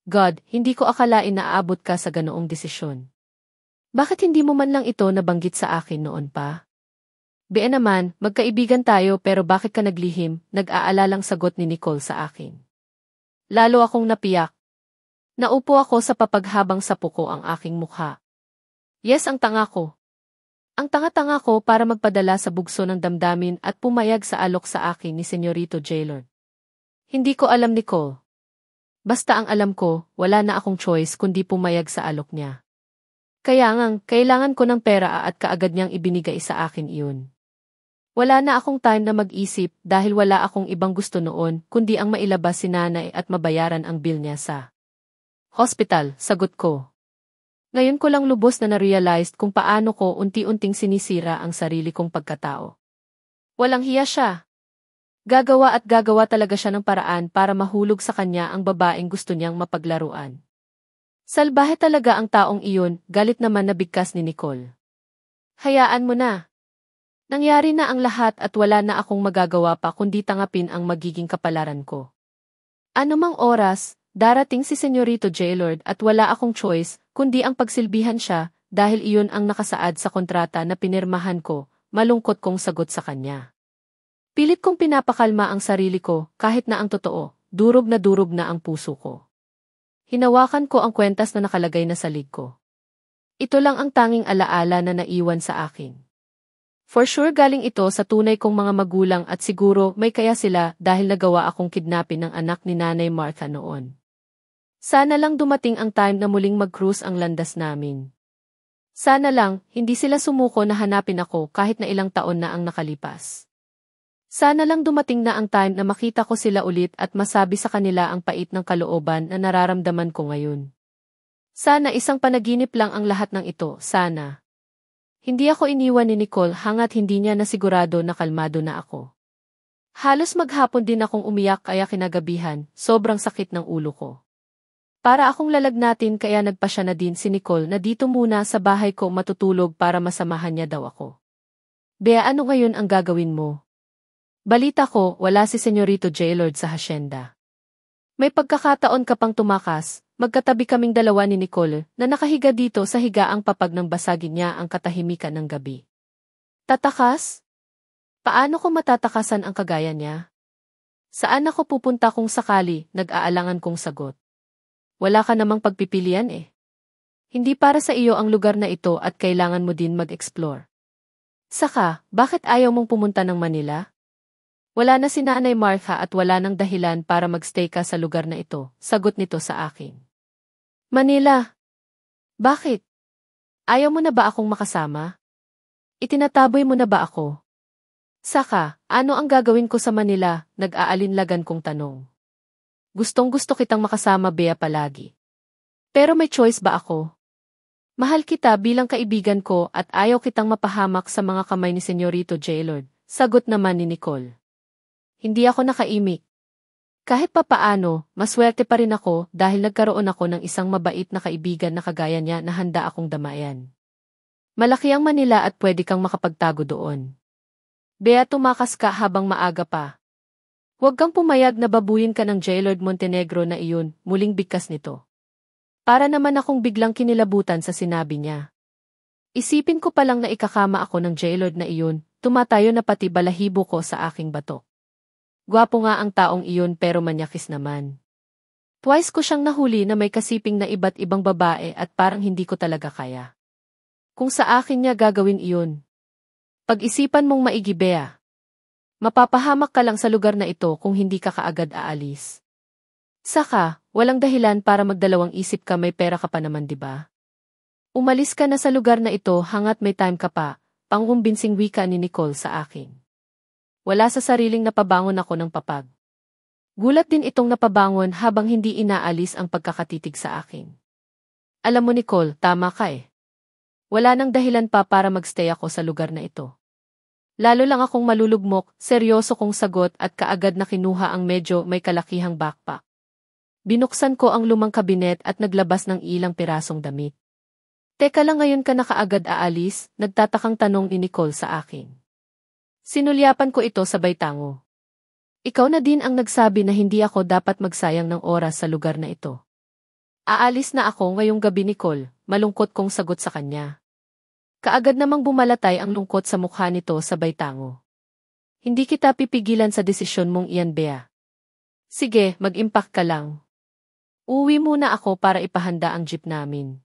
God, hindi ko akalain na aabot ka sa ganoong desisyon. Bakit hindi mo man lang ito nabanggit sa akin noon pa? Bien naman, magkaibigan tayo pero bakit ka naglihim, nag-aalalang sagot ni Nicole sa akin. Lalo akong napiyak. Naupo ako sa papaghabang sapuko ang aking mukha. Yes, ang tanga ko. Ang tanga-tanga ko para magpadala sa bugso ng damdamin at pumayag sa alok sa akin ni Senyorito Jailord. Hindi ko alam, Nicole. Basta ang alam ko, wala na akong choice kundi pumayag sa alok niya. Kaya ngang, kailangan ko ng pera at kaagad niyang ibinigay sa akin iyon. Wala na akong time na mag-isip dahil wala akong ibang gusto noon kundi ang mailabas si nanay at mabayaran ang bill niya sa hospital, sagot ko. Ngayon ko lang lubos na na-realize kung paano ko unti-unting sinisira ang sarili kong pagkatao. Walang hiya siya. Gagawa at gagawa talaga siya ng paraan para mahulog sa kanya ang babaeng gusto niyang mapaglaruan. Salbahe talaga ang taong iyon, galit naman na bigkas ni Nicole. Hayaan mo na. Nangyari na ang lahat at wala na akong magagawa pa kundi tangapin ang magiging kapalaran ko. Anumang oras, darating si Senyorito Jailord at wala akong choice kundi ang pagsilbihan siya dahil iyon ang nakasaad sa kontrata na pinirmahan ko, malungkot kong sagot sa kanya. Pilit kong pinapakalma ang sarili ko kahit na ang totoo, durog na ang puso ko. Hinawakan ko ang kwentas na nakalagay na sa lig ko. Ito lang ang tanging alaala na naiwan sa akin. For sure galing ito sa tunay kong mga magulang at siguro may kaya sila dahil nagawa akong kidnapin ng anak ni Nanay Martha noon. Sana lang dumating ang time na muling mag-cruise ang landas namin. Sana lang, hindi sila sumuko na hanapin ako kahit na ilang taon na ang nakalipas. Sana lang dumating na ang time na makita ko sila ulit at masabi sa kanila ang pait ng kalooban na nararamdaman ko ngayon. Sana isang panaginip lang ang lahat ng ito, sana. Hindi ako iniwan ni Nicole hangat hindi niya nasigurado na kalmado na ako. Halos maghapon din akong umiyak kaya kinagabihan, sobrang sakit ng ulo ko. Para akong lalagnatin kaya nagpasya na din si Nicole na dito muna sa bahay ko matutulog para masamahan niya daw ako. Bea, ano ngayon ang gagawin mo? Balita ko, wala si Senyorito Jailord sa hasyenda. May pagkakataon ka pang tumakas, magkatabi kaming dalawa ni Nicole na nakahiga dito sa higaang papag ng basagin niya ang katahimikan ng gabi. Tatakas? Paano ko matatakasan ang kagaya niya? Saan ako pupunta kung sakali, nag-aalangan kong sagot. Wala ka namang pagpipilian eh. Hindi para sa iyo ang lugar na ito at kailangan mo din mag-explore. Saka, bakit ayaw mong pumunta ng Manila? Wala na si Nanay Martha at wala nang dahilan para magstay ka sa lugar na ito, sagot nito sa akin. Manila? Bakit? Ayaw mo na ba akong makasama? Itinataboy mo na ba ako? Saka, ano ang gagawin ko sa Manila, nag-aalinlagan kong tanong. Gustong-gusto kitang makasama, Bea, palagi. Pero may choice ba ako? Mahal kita bilang kaibigan ko at ayaw kitang mapahamak sa mga kamay ni Senyorito Jailord, sagot naman ni Nicole. Hindi ako nakaimik. Kahit papaano, maswerte pa rin ako dahil nagkaroon ako ng isang mabait na kaibigan na kagaya niya na handa akong damayan. Malaki ang Manila at pwede kang makapagtago doon. Bea, tumakas ka habang maaga pa. Huwag kang pumayag na babuyin ka ng Jailord Montenegro na iyon, muling bigkas nito. Para naman akong biglang kinilabutan sa sinabi niya. Isipin ko palang na ikakama ako ng Jailord na iyon, tumatayo na pati balahibo ko sa aking batok. Gwapo nga ang taong iyon pero manyakis naman. Twice ko siyang nahuli na may kasiping na iba't ibang babae at parang hindi ko talaga kaya. Kung sa akin niya gagawin iyon. Pag-isipan mong maigi, Bea. Mapapahamak ka lang sa lugar na ito kung hindi ka kaagad aalis. Saka, walang dahilan para magdalawang isip ka, may pera ka pa naman, diba? Umalis ka na sa lugar na ito hangat may time ka pa, pangumbinsing wika ni Nicole sa akin. Wala sa sariling napabangon ako ng papag. Gulat din itong napabangon habang hindi inaalis ang pagkakatitig sa akin. Alam mo, Nicole, tama ka eh. Wala nang dahilan pa para magstay ako sa lugar na ito. Lalo lang akong malulugmok, seryoso kong sagot at kaagad na kinuha ang medyo may kalakihang backpack. Binuksan ko ang lumang kabinet at naglabas ng ilang pirasong damit. Teka lang, ngayon ka na kaagad aalis, nagtatakang tanong ni Nicole sa akin. Sinulyapan ko ito sabay tango. Ikaw na din ang nagsabi na hindi ako dapat magsayang ng oras sa lugar na ito. Aalis na ako ngayong gabi, Nicole, malungkot kong sagot sa kanya. Kaagad namang bumalatay ang lungkot sa mukha nito sabay tango. Hindi kita pipigilan sa desisyon mong iyan, Bea. Sige, mag-impact ka lang. Uwi muna ako para ipahanda ang jeep namin.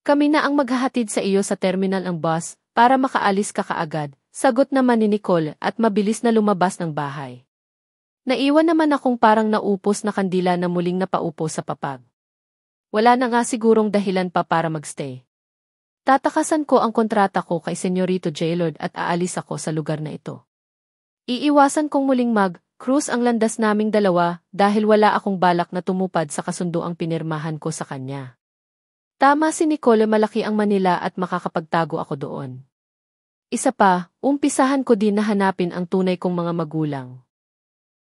Kami na ang maghahatid sa iyo sa terminal ng bus para makaalis ka kaagad, sagot naman ni Nicole at mabilis na lumabas ng bahay. Naiwan naman akong parang naupos na kandila na muling napaupo sa papag. Wala na nga sigurong dahilan pa para magstay. Tatakasan ko ang kontrata ko kay Senyorito Jailord at aalis ako sa lugar na ito. Iiwasan kong muling cruise ang landas naming dalawa dahil wala akong balak na tumupad sa kasunduang pinirmahan ko sa kanya. Tama si Nicole, malaki ang Manila at makakapagtago ako doon. Isa pa, umpisahan ko din na hanapin ang tunay kong mga magulang.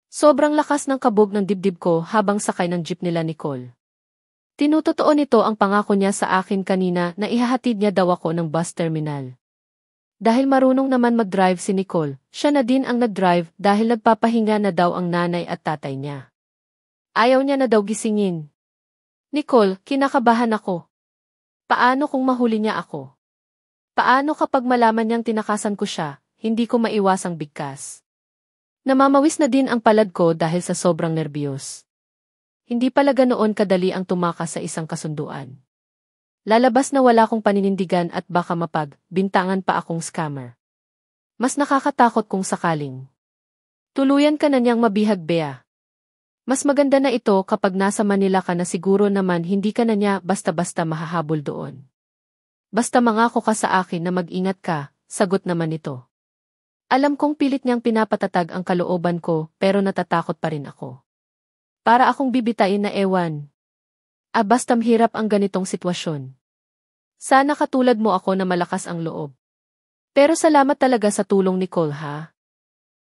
Sobrang lakas ng kabog ng dibdib ko habang sakay ng jeep nila Nicole. Tinutotoo nito ang pangako niya sa akin kanina na ihahatid niya daw ako ng bus terminal. Dahil marunong naman mag-drive si Nicole, siya na din ang nag-drive dahil nagpapahinga na daw ang nanay at tatay niya. Ayaw niya na daw gisingin. Nicole, kinakabahan ako. Paano kung mahuli niya ako? Paano kapag malaman niyang tinakasan ko siya, hindi ko maiwasang bigkas? Namamawis na din ang palad ko dahil sa sobrang nerbiyos. Hindi pala ganoon kadali ang tumakas sa isang kasunduan. Lalabas na wala akong paninindigan at baka bintangan pa akong scammer. Mas nakakatakot kung sakaling. Tuluyan ka na niyang mabihag, Bea. Mas maganda na ito kapag nasa Manila ka na siguro naman hindi ka na niya basta-basta mahahabol doon. Basta mangako ka sa akin na mag-ingat ka, sagot naman ito. Alam kong pilit niyang pinapatatag ang kalooban ko pero natatakot pa rin ako. Para akong bibitain na ewan. Basta mahirap ang ganitong sitwasyon. Sana katulad mo ako na malakas ang loob. Pero salamat talaga sa tulong, Nicole, ha?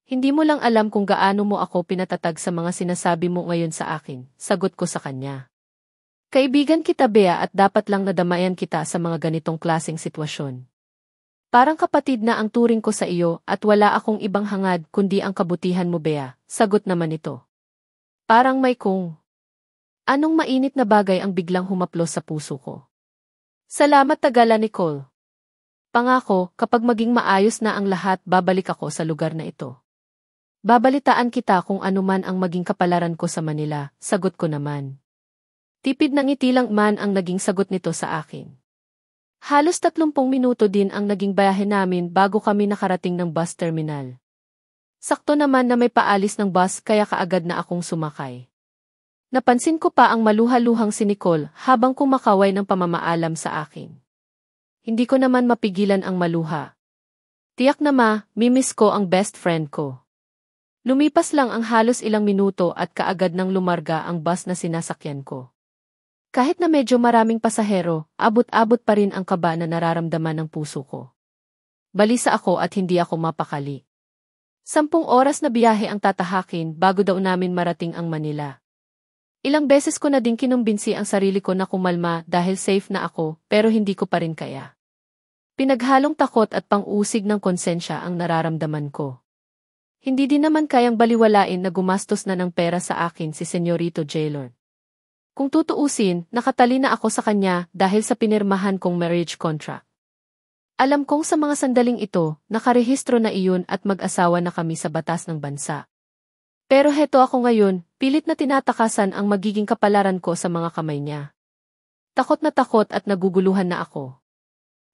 Hindi mo lang alam kung gaano mo ako pinatatag sa mga sinasabi mo ngayon sa akin, sagot ko sa kanya. Kaibigan kita, Bea, at dapat lang nadamayan kita sa mga ganitong klaseng sitwasyon. Parang kapatid na ang turing ko sa iyo at wala akong ibang hangad kundi ang kabutihan mo, Bea, sagot naman ito. Parang may anong mainit na bagay ang biglang humaplos sa puso ko. Salamat tagala, Nicole. Pangako, kapag maging maayos na ang lahat, babalik ako sa lugar na ito. Babalitaan kita kung ano man ang maging kapalaran ko sa Manila, sagot ko naman. Tipid ng ngiti lang man ang naging sagot nito sa akin. Halos 30 minuto din ang naging biyahe namin bago kami nakarating ng bus terminal. Sakto naman na may paalis ng bus kaya kaagad na akong sumakay. Napansin ko pa ang maluhaluhang si Nicole habang kumakaway ng pamamaalam sa akin. Hindi ko naman mapigilan ang maluha. Tiyak na mimiss ko ang best friend ko. Lumipas lang ang halos ilang minuto at kaagad nang lumarga ang bus na sinasakyan ko. Kahit na medyo maraming pasahero, abot-abot pa rin ang kaba na nararamdaman ng puso ko. Balisa ako at hindi ako mapakali. 10 oras na biyahe ang tatahakin bago daw namin marating ang Manila. Ilang beses ko na din kinumbinsi ang sarili ko na kumalma dahil safe na ako pero hindi ko pa rin kaya. Pinaghalong takot at pang-usig ng konsensya ang nararamdaman ko. Hindi din naman kayang baliwalain na gumastos na ng pera sa akin si Senyorito Jailord. Kung tutuusin, nakatali na ako sa kanya dahil sa pinirmahan kong marriage contract. Alam kong sa mga sandaling ito, nakarehistro na iyon at mag-asawa na kami sa batas ng bansa. Pero heto ako ngayon, pilit na tinatakasan ang magiging kapalaran ko sa mga kamay niya. Takot at naguguluhan na ako.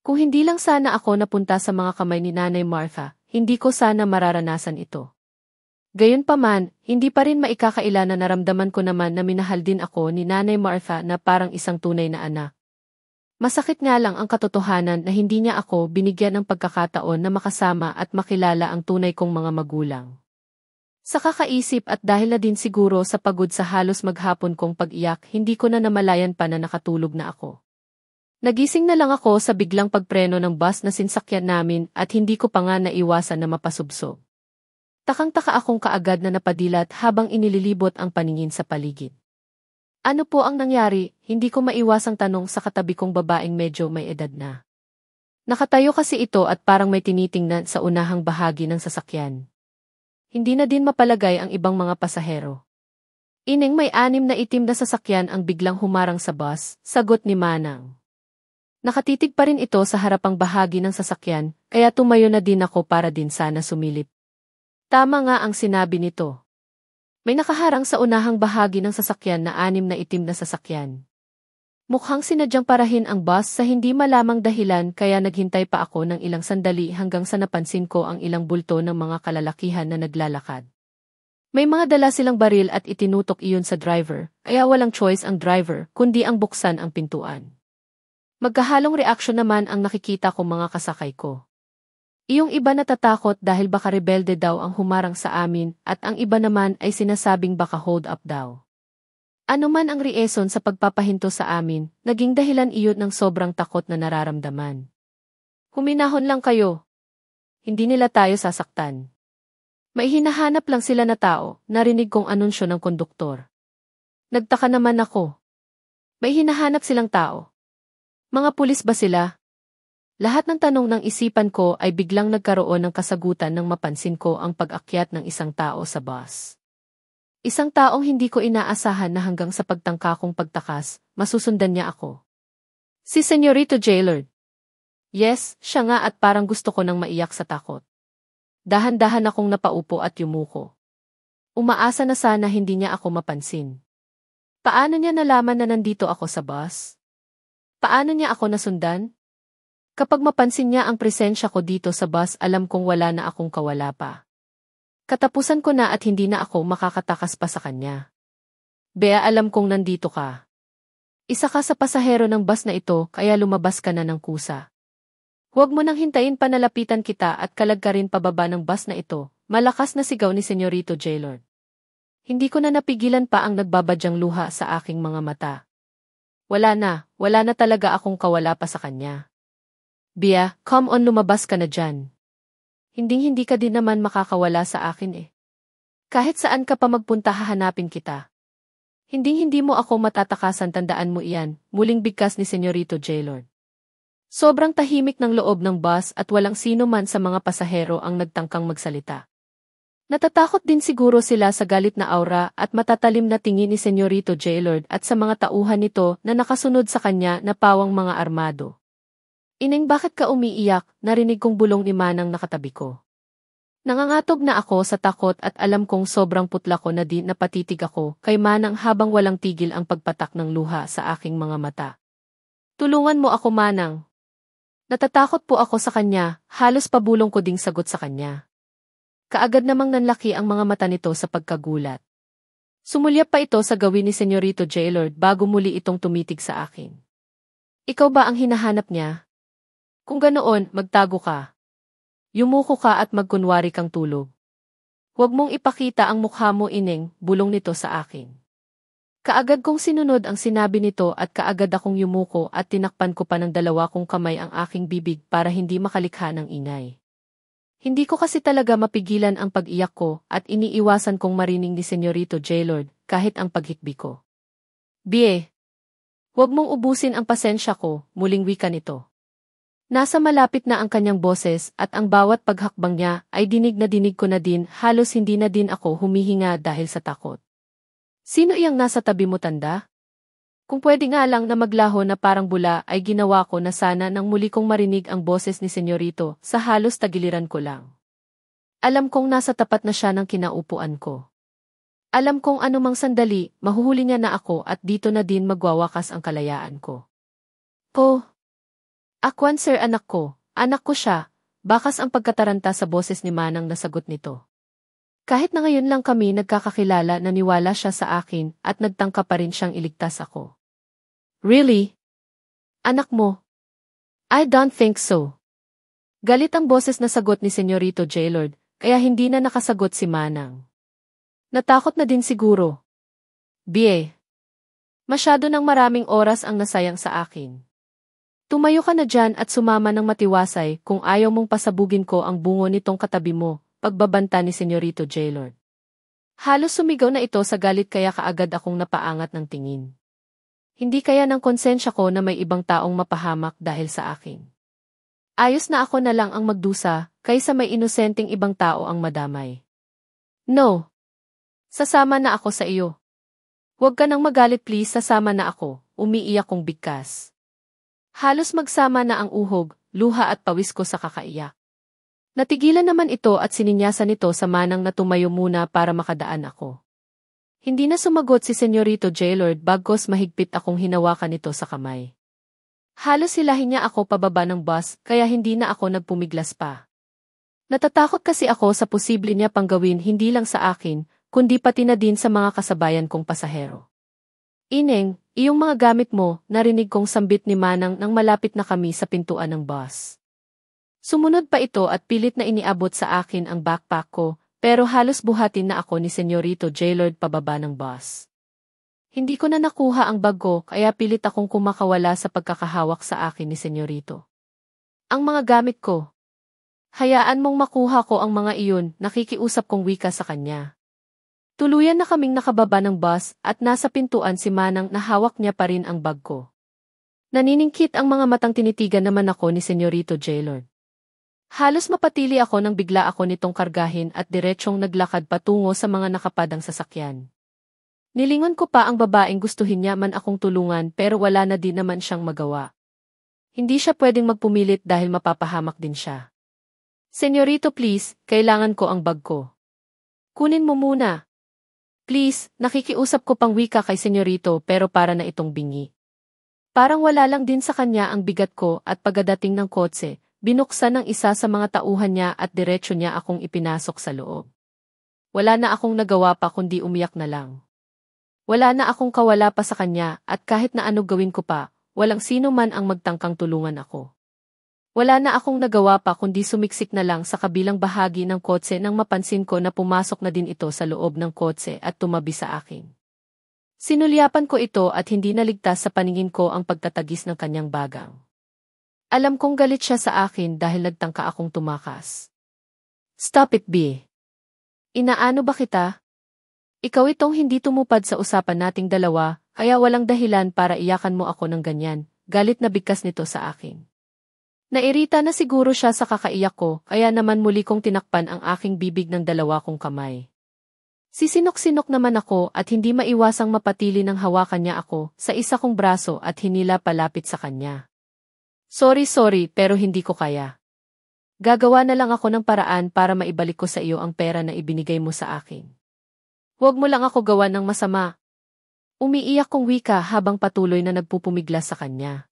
Kung hindi lang sana ako napunta sa mga kamay ni Nanay Martha, hindi ko sana mararanasan ito. Gayunpaman, hindi pa rin maikakaila na naramdaman ko naman na minahal din ako ni Nanay Martha na parang isang tunay na anak. Masakit nga lang ang katotohanan na hindi niya ako binigyan ng pagkakataon na makasama at makilala ang tunay kong mga magulang. Sa kakaisip at dahil na din siguro sa pagod sa halos maghapon kong pag-iyak, hindi ko na namalayan pa na nakatulog na ako. Nagising na lang ako sa biglang pagpreno ng bus na sinsakyan namin at hindi ko pa nga naiwasan na mapasubsob. Takang-taka akong kaagad na napadilat habang inililibot ang paningin sa paligid. Ano po ang nangyari? Hindi ko maiwasang tanong sa katabi kong babaeng medyo may edad na. Nakatayo kasi ito at parang may tinitingnan sa unahang bahagi ng sasakyan. Hindi na din mapalagay ang ibang mga pasahero. Ining may 6 na itim na sasakyan ang biglang humarang sa bus, sagot ni Manang. Nakatitig pa rin ito sa harapang bahagi ng sasakyan, kaya tumayo na din ako para din sana sumilip. Tama nga ang sinabi nito. May nakaharang sa unahang bahagi ng sasakyan na 6 na itim na sasakyan. Mukhang sinadyang parahin ang bus sa hindi malamang dahilan kaya naghintay pa ako ng ilang sandali hanggang sa napansin ko ang ilang bulto ng mga kalalakihan na naglalakad. May mga dala silang baril at itinutok iyon sa driver, kaya walang choice ang driver kundi ang buksan ang pintuan. Magkahalong reaksyon naman ang nakikita ko mga kasakay ko. Iyong iba natatakot dahil baka rebelde daw ang humarang sa amin at ang iba naman ay sinasabing baka hold up daw. Ano man ang reason sa pagpapahinto sa amin, naging dahilan iyon ng sobrang takot na nararamdaman. Huminahon lang kayo. Hindi nila tayo sasaktan. May hinahanap lang sila na tao, narinig kong anunsyo ng konduktor. Nagtaka naman ako. May hinahanap silang tao. Mga pulis ba sila? Lahat ng tanong ng isipan ko ay biglang nagkaroon ng kasagutan nang mapansin ko ang pag-akyat ng isang tao sa bus. Isang taong hindi ko inaasahan na hanggang sa pagtangka kong pagtakas, masusundan niya ako. Si Senyorito Jailord. Yes, siya nga at parang gusto ko nang maiyak sa takot. Dahan-dahan akong napaupo at yumuko. Umaasa na sana hindi niya ako mapansin. Paano niya nalaman na nandito ako sa bus? Paano niya ako nasundan? Kapag mapansin niya ang presensya ko dito sa bus, alam kong wala na akong kawala pa. Katapusan ko na at hindi na ako makakatakas pa sa kanya. Bea, alam kong nandito ka. Isa ka sa pasahero ng bus na ito kaya lumabas ka na ng kusa. Huwag mo nang hintayin pa nalapitan kita at kalag ka rin pababa ng bus na ito, malakas na sigaw ni Senyorito Jailord. Hindi ko na napigilan pa ang nagbabadyang luha sa aking mga mata. Wala na talaga akong kawala pa sa kanya. Bea, come on, lumabas ka na dyan. Hinding-hindi ka din naman makakawala sa akin eh. Kahit saan ka pa magpunta hahanapin kita. Hinding-hindi mo ako matatakasan, tandaan mo iyan, muling bigkas ni Senyorito Jailord. Sobrang tahimik ng loob ng bus at walang sino man sa mga pasahero ang nagtangkang magsalita. Natatakot din siguro sila sa galit na aura at matatalim na tingin ni Senyorito Jailord at sa mga tauhan nito na nakasunod sa kanya na pawang mga armado. Ineng, bakit ka umiiyak? Narinig kong bulong ni Manang nakatabi ko. Nangangatog na ako sa takot at alam kong sobrang putla ko na di napatitig ako kay Manang habang walang tigil ang pagpatak ng luha sa aking mga mata. Tulungan mo ako, Manang. Natatakot po ako sa kanya, halos pabulong ko ding sagot sa kanya. Kaagad namang nanlaki ang mga mata nito sa pagkagulat. Sumulyap pa ito sa gawin ni Senyorito Jailord bago muli itong tumitig sa akin. Ikaw ba ang hinahanap niya? Kung ganoon, magtago ka. Yumuko ka at magkunwari kang tulog. Huwag mong ipakita ang mukha mo, Ineng, bulong nito sa akin. Kaagad kong sinunod ang sinabi nito at kaagad akong yumuko at tinakpan ko pa ng 2 kong kamay ang aking bibig para hindi makalikha ng ingay. Hindi ko kasi talaga mapigilan ang pag-iyak ko at iniiwasan kong marinig ni Senyorito Jailord kahit ang paghikbi ko. Bie, huwag mong ubusin ang pasensya ko, muling wika nito. Nasa malapit na ang kanyang boses at ang bawat paghakbang niya ay dinig na dinig ko na din, halos hindi na din ako humihinga dahil sa takot. Sino iyang nasa tabi mo, tanda? Kung pwede nga lang na maglaho na parang bula ay ginawa ko na sana nang muli kong marinig ang boses ni Senyorito sa halos tagiliran ko lang. Alam kong nasa tapat na siya ng kinaupuan ko. Alam kong anumang sandali, mahuhuli niya na ako at dito na din magwawakas ang kalayaan ko. Akwan, sir, anak ko siya, bakas ang pagkataranta sa boses ni Manang na sagot nito. Kahit na ngayon lang kami nagkakakilala, naniwala siya sa akin at nagtangka pa rin siyang iligtas ako. Really? Anak mo? I don't think so. Galit ang boses na sagot ni Senyorito Jailord, kaya hindi na nakasagot si Manang. Natakot na din siguro. Bie. Masyado ng maraming oras ang nasayang sa akin. Tumayo ka na dyan at sumama ng matiwasay kung ayaw mong pasabugin ko ang bungo nitong katabi mo, pagbabanta ni Senyorito Jailord. Halos sumigaw na ito sa galit kaya kaagad akong napaangat ng tingin. Hindi kaya ng konsensya ko na may ibang taong mapahamak dahil sa akin. Ayos na ako na lang ang magdusa kaysa may inosenteng ibang tao ang madamay. No. Sasama na ako sa iyo. Huwag ka nang magalit please, sasama na ako, umiiyak kong bigkas. Halos magsama na ang uhog, luha at pawis ko sa kakaiyak. Natigilan naman ito at sininyasan nito sa manang na tumayo muna para makadaan ako. Hindi na sumagot si Senyorito Jailord bagkos mahigpit akong hinawakan ito sa kamay. Halos hilahin niya ako pababa ng bus kaya hindi na ako nagpumiglas pa. Natatakot kasi ako sa posible niya pang gawin hindi lang sa akin, kundi pati na din sa mga kasabayan kong pasahero. Ineng, iyong mga gamit mo, narinig kong sambit ni Manang nang malapit na kami sa pintuan ng bus. Sumunod pa ito at pilit na iniabot sa akin ang backpack ko, pero halos buhatin na ako ni Senyorito Jailord pababa ng bus. Hindi ko na nakuha ang bag ko kaya pilit akong kumakawala sa pagkakahawak sa akin ni Senyorito. Ang mga gamit ko. Hayaan mong makuha ko ang mga iyon, nakikiusap kong wika sa kanya. Tuluyan na kaming nakababa ng bus at nasa pintuan si Manang na hawak niya pa rin ang bag ko. Naniningkit ang mga matang tinitigan naman ako ni Senyorito Jailord. Halos mapatili ako nang bigla ako nitong kargahin at diretsyong naglakad patungo sa mga nakapadang sasakyan. Nilingon ko pa ang babaeng gustuhin niya man akong tulungan pero wala na din naman siyang magawa. Hindi siya pwedeng magpumilit dahil mapapahamak din siya. Senyorito please, kailangan ko ang bag ko. Kunin mo muna. Please, nakikiusap ko pang wika kay Senyorito pero para na itong bingi. Parang wala lang din sa kanya ang bigat ko at pagdating ng kotse, binuksan ng isa sa mga tauhan niya at diretsyo niya akong ipinasok sa loob. Wala na akong nagawa pa kundi umiyak na lang. Wala na akong kawala pa sa kanya at kahit na ano gawin ko pa, walang sino man ang magtangkang tulungan ako. Wala na akong nagawa pa kundi sumiksik na lang sa kabilang bahagi ng kotse nang mapansin ko na pumasok na din ito sa loob ng kotse at tumabi sa akin. Sinulyapan ko ito at hindi naligtas sa paningin ko ang pagtatagis ng kanyang bagang. Alam kong galit siya sa akin dahil nagtangka akong tumakas. Stop it, B. Inaano ba kita? Ikaw itong hindi tumupad sa usapan nating dalawa, kaya walang dahilan para iyakan mo ako ng ganyan, galit na bigkas nito sa akin. Nairita na siguro siya sa kakaiyak ko, kaya naman muli kong tinakpan ang aking bibig ng dalawa kong kamay. Sisinok-sinok naman ako at hindi maiwasang mapatili ng hawakan niya ako sa isa kong braso at hinila palapit sa kanya. Sorry pero hindi ko kaya. Gagawa na lang ako ng paraan para maibalik ko sa iyo ang pera na ibinigay mo sa akin. Huwag mo lang ako gawa ng masama. Umiiyak kong wika habang patuloy na nagpupumiglas sa kanya.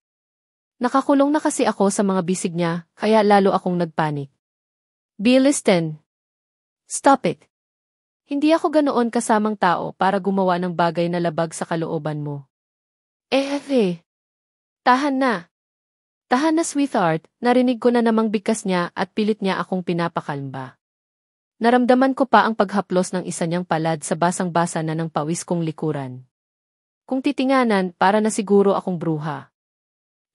Nakakulong na kasi ako sa mga bisig niya, kaya lalo akong nagpanik. Be listen. Stop it. Hindi ako ganoon kasamang tao para gumawa ng bagay na labag sa kalooban mo. Tahan na. Tahan na sweetheart, narinig ko na namang bigkas niya at pilit niya akong pinapakalma. Naramdaman ko pa ang paghaplos ng isa niyang palad sa basang-basa na ng pawis kong likuran. Kung titinganan, para na siguro akong bruha.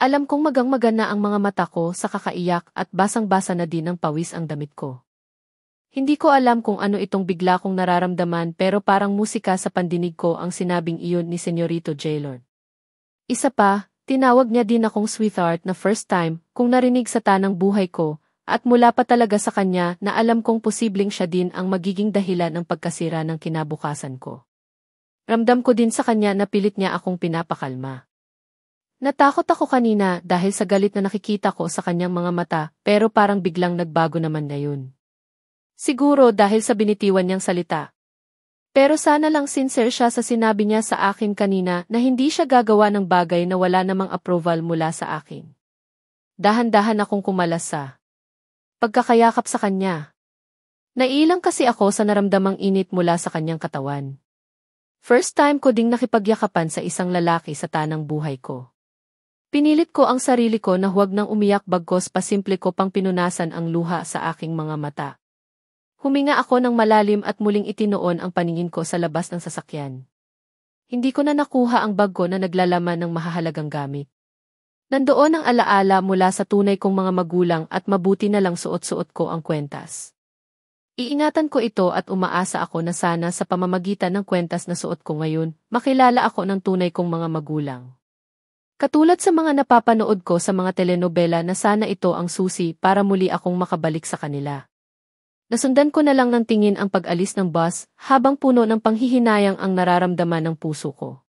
Alam kong magang-magana ang mga mata ko sa kakaiyak at basang-basa na din ng pawis ang damit ko. Hindi ko alam kung ano itong bigla kong nararamdaman pero parang musika sa pandinig ko ang sinabing iyon ni Senyorito Jailord. Isa pa, tinawag niya din akong sweetheart na first time kung narinig sa tanang buhay ko at mula pa talaga sa kanya na alam kong posibleng siya din ang magiging dahilan ng pagkasira ng kinabukasan ko. Ramdam ko din sa kanya na pilit niya akong pinapakalma. Natakot ako kanina dahil sa galit na nakikita ko sa kanyang mga mata pero parang biglang nagbago naman ngayon. Siguro dahil sa binitiwan niyang salita. Pero sana lang sincere siya sa sinabi niya sa akin kanina na hindi siya gagawa ng bagay na wala namang approval mula sa akin. Dahan-dahan akong kumalas sa pagkakayakap sa kanya. Naiilang kasi ako sa naramdamang init mula sa kanyang katawan. First time ko ding nakipagyakapan sa isang lalaki sa tanang buhay ko. Pinilit ko ang sarili ko na huwag nang umiyak bagkos pasimple ko pang pinunasan ang luha sa aking mga mata. Huminga ako ng malalim at muling itinoon ang paningin ko sa labas ng sasakyan. Hindi ko na nakuha ang bag ko na naglalaman ng mahahalagang gamit. Nandoon ang alaala mula sa tunay kong mga magulang at mabuti na lang suot-suot ko ang kwentas. Iingatan ko ito at umaasa ako na sana sa pamamagitan ng kwentas na suot ko ngayon, makilala ako ng tunay kong mga magulang. Katulad sa mga napapanood ko sa mga telenovela na sana ito ang susi para muli akong makabalik sa kanila. Nasundan ko na lang ng tingin ang pag-alis ng bus habang puno ng panghihinayang ang nararamdaman ng puso ko.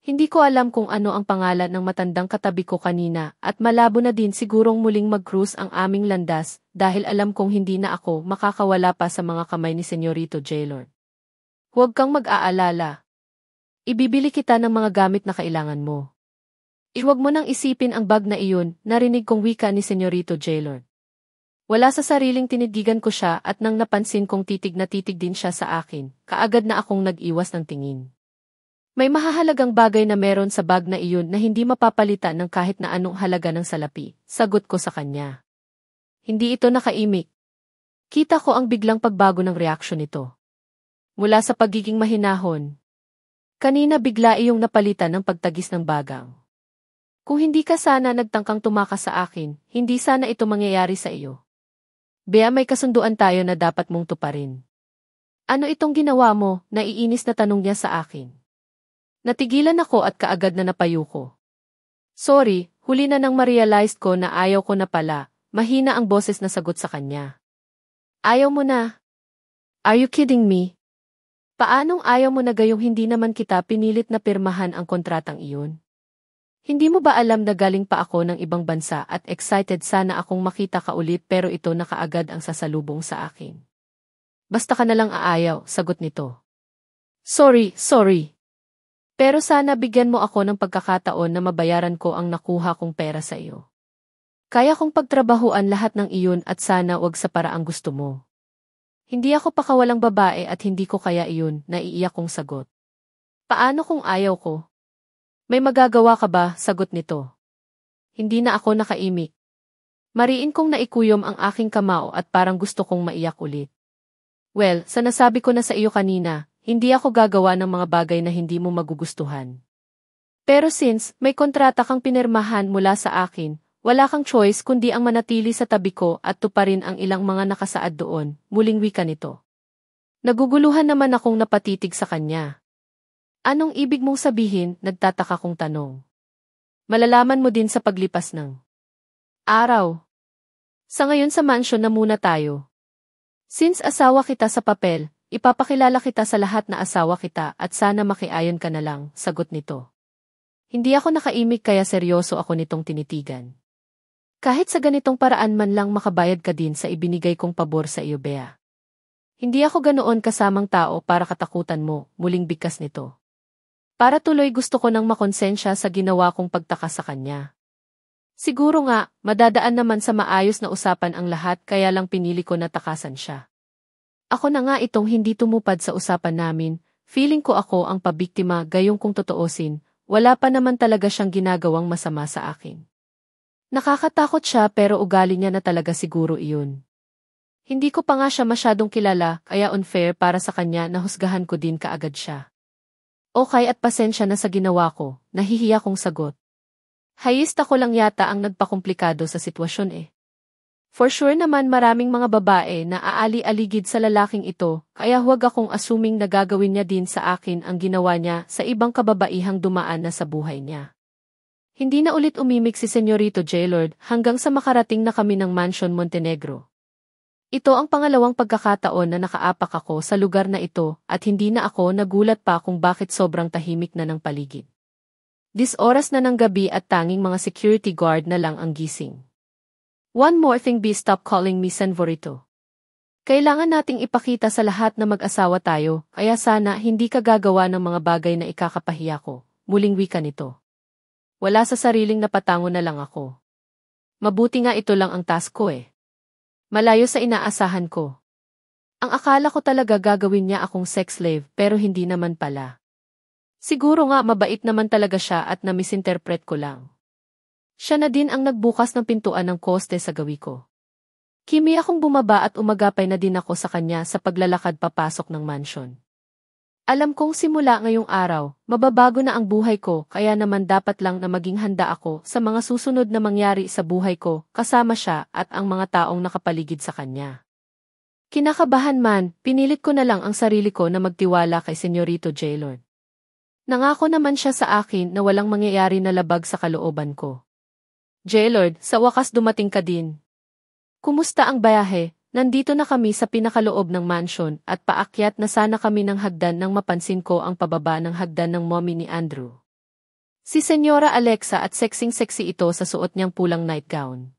Hindi ko alam kung ano ang pangalan ng matandang katabi ko kanina at malabo na din sigurong muling mag-cruise ang aming landas dahil alam kong hindi na ako makakawala pa sa mga kamay ni Senyorito Jailord. Huwag kang mag-aalala. Ibibili kita ng mga gamit na kailangan mo. Huwag mo nang isipin ang bag na iyon, narinig kong wika ni Senyorito Jailord. Wala sa sariling tinigigan ko siya at nang napansin kong titig na titig din siya sa akin, kaagad na akong nag-iwas ng tingin. May mahahalagang bagay na meron sa bag na iyon na hindi mapapalitan ng kahit na anong halaga ng salapi, sagot ko sa kanya. Hindi ito nakaimik. Kita ko ang biglang pagbago ng reaksyon nito. Mula sa pagiging mahinahon. Kanina bigla iyong napalitan ng pagtagis ng bagang. Kung hindi ka sana nagtangkang tumakas sa akin, hindi sana ito mangyayari sa iyo. Bea, may kasunduan tayo na dapat mong tuparin. Ano itong ginawa mo? Naiinis na tanong niya sa akin. Natigilan ako at kaagad na napayo ko. Sorry, huli na nang ma-realized ko na ayaw ko na pala, mahina ang boses na sagot sa kanya. Ayaw mo na? Are you kidding me? Paanong ayaw mo na gayong hindi naman kita pinilit na pirmahan ang kontratang iyon? Hindi mo ba alam na galing pa ako ng ibang bansa at excited sana akong makita ka ulit pero ito na kaagad ang sasalubong sa akin? Basta ka na lang aayaw, sagot nito. Sorry. Pero sana bigyan mo ako ng pagkakataon na mabayaran ko ang nakuha kong pera sa iyo. Kaya kong pagtrabahuan lahat ng iyon at sana wag sa paraang gusto mo. Hindi ako pakawalang babae at hindi ko kaya iyon, naiiyak kong sagot. Paano kung ayaw ko? May magagawa ka ba? Sagot nito. Hindi na ako nakaimik. Mariin kong naikuyom ang aking kamao at parang gusto kong maiyak ulit. Well, sa nasabi ko na sa iyo kanina, hindi ako gagawa ng mga bagay na hindi mo magugustuhan. Pero since may kontrata kang pinirmahan mula sa akin, wala kang choice kundi ang manatili sa tabi ko at tuparin ang ilang mga nakasaad doon, muling wika nito. Naguguluhan naman akong napatitig sa kanya. Anong ibig mong sabihin? Nagtataka kong tanong. Malalaman mo din sa paglipas ng araw. Sa ngayon sa mansyon na muna tayo. Since asawa kita sa papel, ipapakilala kita sa lahat na asawa kita at sana makiayon ka na lang, sagot nito. Hindi ako nakaimik kaya seryoso ako nitong tinitigan. Kahit sa ganitong paraan man lang makabayad ka din sa ibinigay kong pabor sa iyo, Bea. Hindi ako ganoon kasamang tao para katakutan mo, muling bigkas nito. Para tuloy gusto ko nang makonsensya sa ginawa kong pagtaka sa kanya. Siguro nga, madadaan naman sa maayos na usapan ang lahat kaya lang pinili ko na takasan siya. Ako na nga itong hindi tumupad sa usapan namin, feeling ko ako ang pabiktima gayong kung totoosin, wala pa naman talaga siyang ginagawang masama sa akin. Nakakatakot siya pero ugali niya na talaga siguro iyon. Hindi ko pa nga siya masyadong kilala kaya unfair para sa kanya na husgahan ko din kaagad siya. Okay at pasensya na sa ginawa ko, nahihiya kong sagot. Hayista ko lang yata ang nagpakomplikado sa sitwasyon eh. For sure naman maraming mga babae na aali-aligid sa lalaking ito, kaya huwag akong assuming na gagawin niya din sa akin ang ginawa niya sa ibang kababaihang dumaan na sa buhay niya. Hindi na ulit umimik si Senyorito Jailord hanggang sa makarating na kami ng Mansion Montenegro. Ito ang pangalawang pagkakataon na nakaapak ako sa lugar na ito at hindi na ako nagulat pa kung bakit sobrang tahimik na ng paligid. Oras na ng gabi at tanging mga security guard na lang ang gising. One more thing, stop calling me Senvorito. Kailangan nating ipakita sa lahat na mag-asawa tayo, kaya sana hindi ka gagawa ng mga bagay na ikakapahiya ko, muling wika nito. Wala sa sariling napatango na lang ako. Mabuti nga ito lang ang task ko eh. Malayo sa inaasahan ko. Ang akala ko talaga gagawin niya akong sex slave pero hindi naman pala. Siguro nga mabait naman talaga siya at na-misinterpret ko lang. Siya na din ang nagbukas ng pintuan ng koste sa gawi ko. Kimi akong bumaba at umagapay na din ako sa kanya sa paglalakad papasok ng mansion. Alam kong simula ngayong araw, mababago na ang buhay ko kaya naman dapat lang na maging handa ako sa mga susunod na mangyari sa buhay ko kasama siya at ang mga taong nakapaligid sa kanya. Kinakabahan man, pinilit ko na lang ang sarili ko na magtiwala kay Senyorito Jailord. Nangako naman siya sa akin na walang mangyayari na labag sa kalooban ko. Jailord, sa wakas dumating ka din. Kumusta ang bayahe? Nandito na kami sa pinakaloob ng mansion at paakyat na sana kami ng hagdan nang mapansin ko ang pababa ng hagdan ng mommy ni Andrew. Si Senyora Alexa at sexing-sexy ito sa suot niyang pulang nightgown.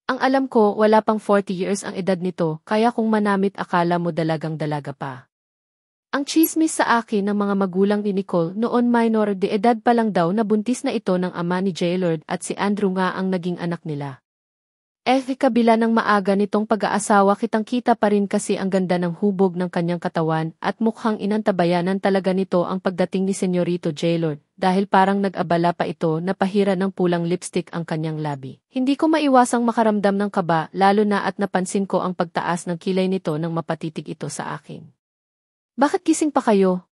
Ang alam ko, wala pang 40 years ang edad nito, kaya kung manamit akala mo dalagang-dalaga pa. Ang chismis sa akin ng mga magulang ni Nicole noon minor de edad pa lang daw na buntis na ito ng ama ni Jaylord at si Andrew nga ang naging anak nila. Kabila ng maaga nitong pag-aasawa kitang-kita pa rin kasi ang ganda ng hubog ng kanyang katawan at mukhang inantabayanan talaga nito ang pagdating ni Senyorito Jaylord dahil parang nag-abala pa ito na pahira ng pulang lipstick ang kanyang labi. Hindi ko maiwasang makaramdam ng kaba lalo na at napansin ko ang pagtaas ng kilay nito nang mapatitig ito sa akin. Bakit gising pa kayo?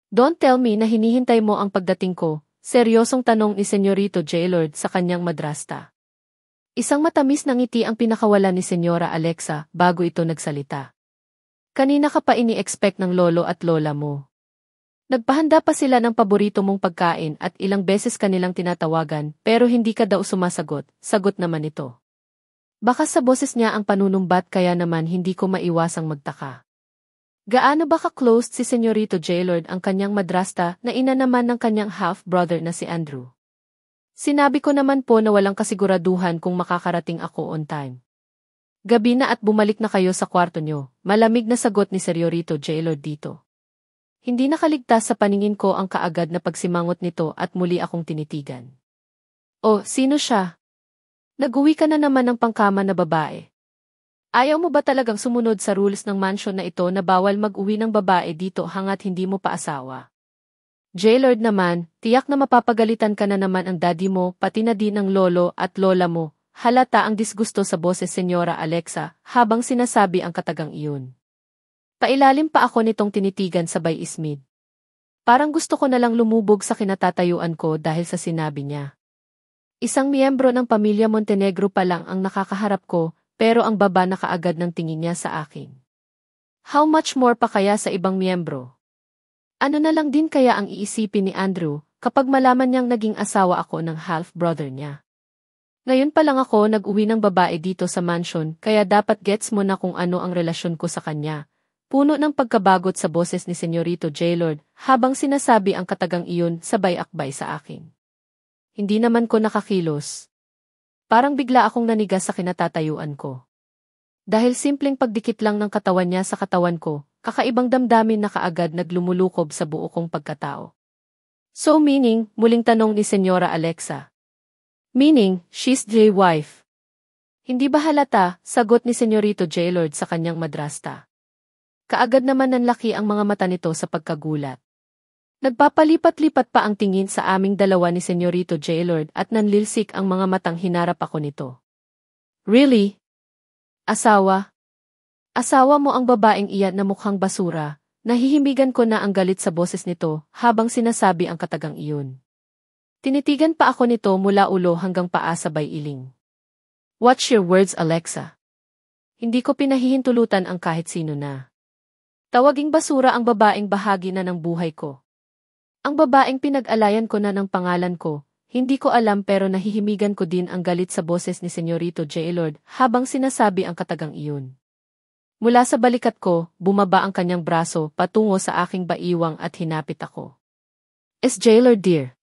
Don't tell me na hinihintay mo ang pagdating ko, seryosong tanong ni Senyorito Jaylord sa kanyang madrasta. Isang matamis na ngiti ang pinakawala ni Senyora Alexa bago ito nagsalita. Kanina ka pa ini-expect ng lolo at lola mo. Nagpahanda pa sila ng paborito mong pagkain at ilang beses kanilang tinatawagan pero hindi ka daw sumasagot, sagot naman ito. Baka sa boses niya ang panunumbat kaya naman hindi ko maiwasang magtaka. Gaano ba ka-closed si Senyorito Jaylord ang kanyang madrasta na ina naman ng kanyang half-brother na si Andrew? Sinabi ko naman po na walang kasiguraduhan kung makakarating ako on time. Gabi na at bumalik na kayo sa kwarto nyo, malamig na sagot ni Senyorito Jaylord dito. Hindi nakaligtas sa paningin ko ang kaagad na pagsimangot nito at muli akong tinitigan. Oh, sino siya? Nag-uwi ka na naman ng pangkama na babae. Ayaw mo ba talagang sumunod sa rules ng mansion na ito na bawal mag-uwi ng babae dito hangat hindi mo pa asawa? Jaylord naman, tiyak na mapapagalitan ka na naman ang daddy mo pati na din ang lolo at lola mo. Halata ang disgusto sa boses Senyora Alexa habang sinasabi ang katagang iyon. Pailalim pa ako nitong tinitigan sabay ismid. Parang gusto ko na lang lumubog sa kinatatayuan ko dahil sa sinabi niya. Isang miyembro ng pamilya Montenegro pa lang ang nakakaharap ko, pero ang baba na kaagad ng tingin niya sa akin. How much more pa kaya sa ibang miyembro? Ano na lang din kaya ang iisipin ni Andrew kapag malaman niyang naging asawa ako ng half-brother niya? Ngayon pa lang ako nag-uwi ng babae dito sa mansion kaya dapat gets mo na kung ano ang relasyon ko sa kanya. Puno ng pagkabagot sa boses ni Senyorito Jaylord habang sinasabi ang katagang iyon sabay akbay sa akin. Hindi naman ko nakakilos. Parang bigla akong nanigas sa kinatatayuan ko. Dahil simpleng pagdikit lang ng katawan niya sa katawan ko, kakaibang damdamin na kaagad naglumulukob sa buo kong pagkatao. So meaning, muling tanong ni Senyora Alexa. Meaning, she's Jay's wife. Hindi ba halata, sagot ni Senyorito Jaylord sa kanyang madrasta. Kaagad naman nanlaki ang mga mata nito sa pagkagulat. Nagpapalipat-lipat pa ang tingin sa aming dalawa ni Senyorito Jaylord at nanlilsik ang mga matang hinarap ako nito. Really? Asawa? Asawa mo ang babaeng iyan na mukhang basura, nahihimigan ko na ang galit sa boses nito habang sinasabi ang katagang iyon. Tinitigan pa ako nito mula ulo hanggang paa sabay iling. Watch your words, Alexa. Hindi ko pinahihintulutan ang kahit sino na. Tawaging basura ang babaeng bahagi na ng buhay ko. Ang babaeng pinag-alayan ko na ng pangalan ko, hindi ko alam pero nahihimigan ko din ang galit sa boses ni Senyorito Jaylord habang sinasabi ang katagang iyon. Mula sa balikat ko, bumaba ang kanyang braso patungo sa aking baiwang at hinapit ako. Jaylord dear.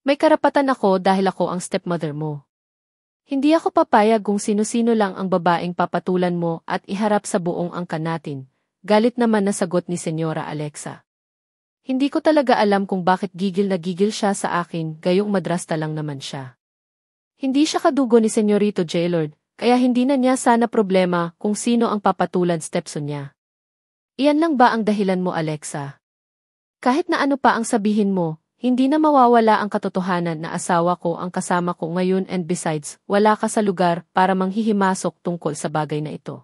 May karapatan ako dahil ako ang stepmother mo. Hindi ako papayag kung sino-sino lang ang babaeng papatulan mo at iharap sa buong angkan natin, galit naman na sagot ni Senyora Alexa. Hindi ko talaga alam kung bakit gigil na gigil siya sa akin, gayong madrasta lang naman siya. Hindi siya kadugo ni Senyorito Jaylord, kaya hindi na niya sana problema kung sino ang papatulan stepson niya. Iyan lang ba ang dahilan mo, Alexa? Kahit na ano pa ang sabihin mo, hindi na mawawala ang katotohanan na asawa ko ang kasama ko ngayon and besides, wala ka sa lugar para manghihimasok tungkol sa bagay na ito.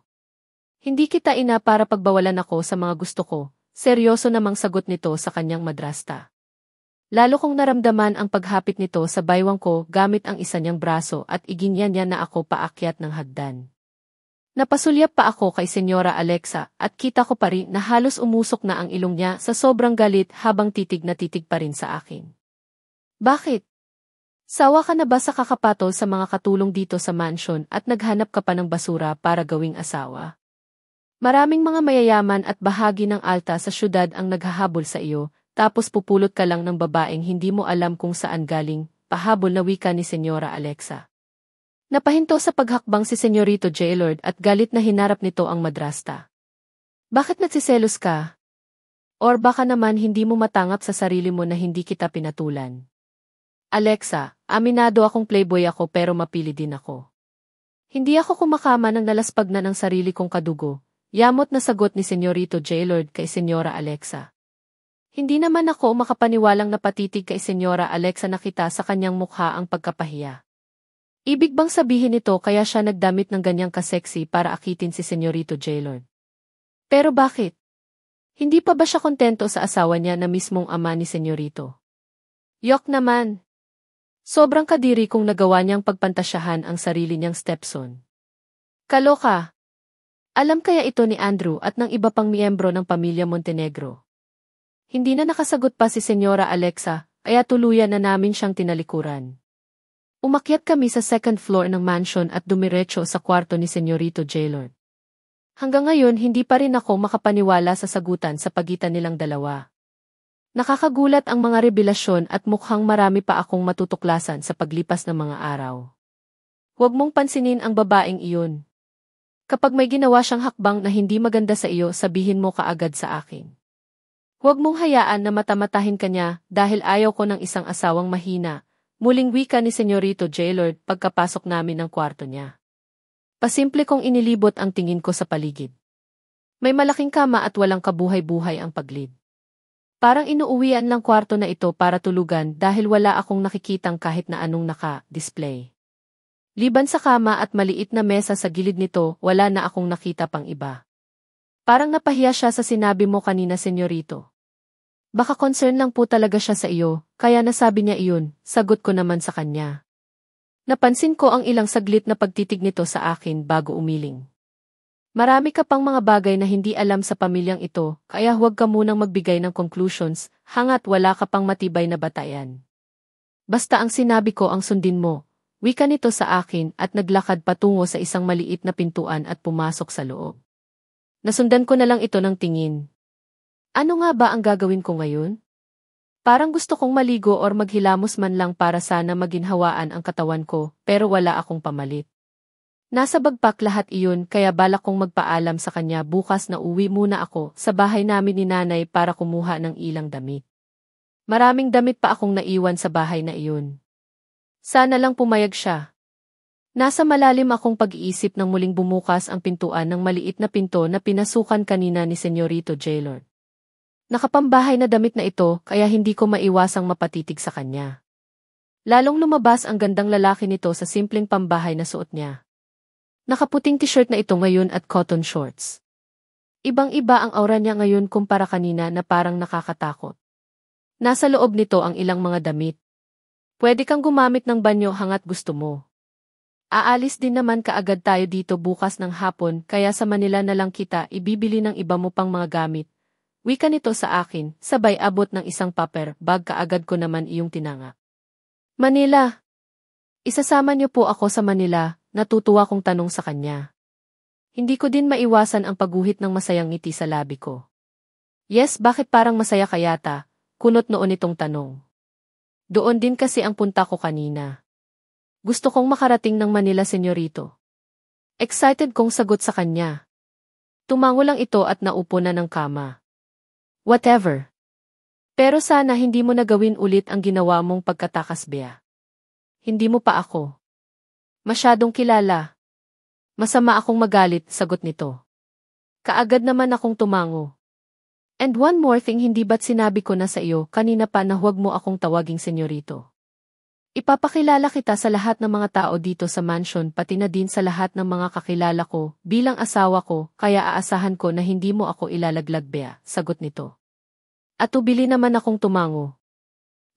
Hindi kita ina para pagbawalan ako sa mga gusto ko. Seryoso namang sagot nito sa kanyang madrasta. Lalo kong naramdaman ang paghapit nito sa baywang ko gamit ang isa niyang braso at iginyan niya na ako paakyat ng hagdan. Napasulyap pa ako kay Senyora Alexa at kita ko pa rin na halos umusok na ang ilong niya sa sobrang galit habang titig na titig pa rin sa akin. Bakit? Sawa ka na ba sa kakapatol sa mga katulong dito sa mansion at naghanap ka pa ng basura para gawing asawa? Maraming mga mayayaman at bahagi ng alta sa syudad ang naghahabol sa iyo, tapos pupulot ka lang ng babaeng hindi mo alam kung saan galing, pahabol na wika ni Senyora Alexa. Napahinto sa paghakbang si Senyorito Jailord at galit na hinarap nito ang madrasta. Bakit nagsiselos ka? Or baka naman hindi mo matangap sa sarili mo na hindi kita pinatulan? Alexa, aminado akong playboy ako pero mapili din ako. Hindi ako kumakama ng nalaspag na ng sarili kong kadugo. Yamot na sagot ni Senyorito Jailord kay Senyora Alexa. Hindi naman ako makapaniwalang napatitig kay Senyora Alexa na kita sa kanyang mukha ang pagkapahiya. Ibig bang sabihin nito kaya siya nagdamit ng ganyang kaseksi para akitin si Senyorito Jailord? Pero bakit? Hindi pa ba siya kontento sa asawa niya na mismong ama ni Senyorito? Yok naman! Sobrang kadiri kung nagawa niyang pagpantasyahan ang sarili niyang stepson. Kaloka! Alam kaya ito ni Andrew at ng iba pang miyembro ng pamilya Montenegro. Hindi na nakasagot pa si Senyora Alexa, kaya tuluyan na namin siyang tinalikuran. Umakyat kami sa second floor ng mansion at dumiretso sa kwarto ni Senyorito Jailord. Hanggang ngayon hindi pa rin ako makapaniwala sa sagutan sa pagitan nilang dalawa. Nakakagulat ang mga revelasyon at mukhang marami pa akong matutuklasan sa paglipas ng mga araw. Huwag mong pansinin ang babaeng iyon. Kapag may ginawa siyang hakbang na hindi maganda sa iyo, sabihin mo kaagad sa akin. Huwag mong hayaan na matamatahin ka niya dahil ayaw ko ng isang asawang mahina, muling wika ni Senyorito Jailord pagkapasok namin ng kwarto niya. Pasimple kong inilibot ang tingin ko sa paligid. May malaking kama at walang kabuhay-buhay ang paglid. Parang inuuwian lang kwarto na ito para tulugan dahil wala akong nakikitang kahit na anong naka-display. Liban sa kama at maliit na mesa sa gilid nito, wala na akong nakita pang iba. Parang napahiya siya sa sinabi mo kanina, Senyorito. Baka concern lang po talaga siya sa iyo, kaya nasabi niya iyon, sagot ko naman sa kanya. Napansin ko ang ilang saglit na pagtitig nito sa akin bago umiling. Marami ka pang mga bagay na hindi alam sa pamilyang ito, kaya huwag ka munang magbigay ng conclusions, hangat wala ka pang matibay na batayan. Basta ang sinabi ko ang sundin mo. Wika nito sa akin at naglakad patungo sa isang maliit na pintuan at pumasok sa loob. Nasundan ko na lang ito ng tingin. Ano nga ba ang gagawin ko ngayon? Parang gusto kong maligo or maghilamos man lang para sana maginhawaan ang katawan ko, pero wala akong pamalit. Nasa bagpak lahat iyon kaya balak kong magpaalam sa kanya bukas na uwi muna ako sa bahay namin ni nanay para kumuha ng ilang damit. Maraming damit pa akong naiwan sa bahay na iyon. Sana lang pumayag siya. Nasa malalim akong pag-iisip nang muling bumukas ang pintuan ng maliit na pinto na pinasukan kanina ni Senyorito Jailord. Nakapambahay na damit na ito kaya hindi ko maiwasang mapatitig sa kanya. Lalong lumabas ang gandang lalaki nito sa simpleng pambahay na suot niya. Nakaputing t-shirt na ito ngayon at cotton shorts. Ibang-iba ang aura niya ngayon kumpara kanina na parang nakakatakot. Nasa loob nito ang ilang mga damit. Pwede kang gumamit ng banyo hangat gusto mo. Aalis din naman kaagad tayo dito bukas ng hapon kaya sa Manila na lang kita ibibili ng iba mo pang mga gamit. Wika nito sa akin, sabay abot ng isang paper bag kaagad ko naman iyong tinanga. Manila! Isasama niyo po ako sa Manila, natutuwa kong tanong sa kanya. Hindi ko din maiwasan ang pagguhit ng masayang ngiti sa labi ko. Yes, bakit parang masaya ka yata? Kunot noon itong tanong. Doon din kasi ang punta ko kanina. Gusto kong makarating ng Manila, Senyorito. Excited kong sagot sa kanya. Tumango lang ito at naupo na ng kama. Whatever. Pero sana hindi mo na gawin ulit ang ginawa mong pagkatakas, Bea. Hindi mo pa ako masyadong kilala. Masama akong magalit, sagot nito. Kaagad naman akong tumango. And one more thing, hindi ba't sinabi ko na sa iyo kanina pa na huwag mo akong tawaging Senyorito? Ipapakilala kita sa lahat ng mga tao dito sa mansion pati na din sa lahat ng mga kakilala ko bilang asawa ko kaya aasahan ko na hindi mo ako ilalaglag, Bea, sagot nito. At ubili naman akong tumango.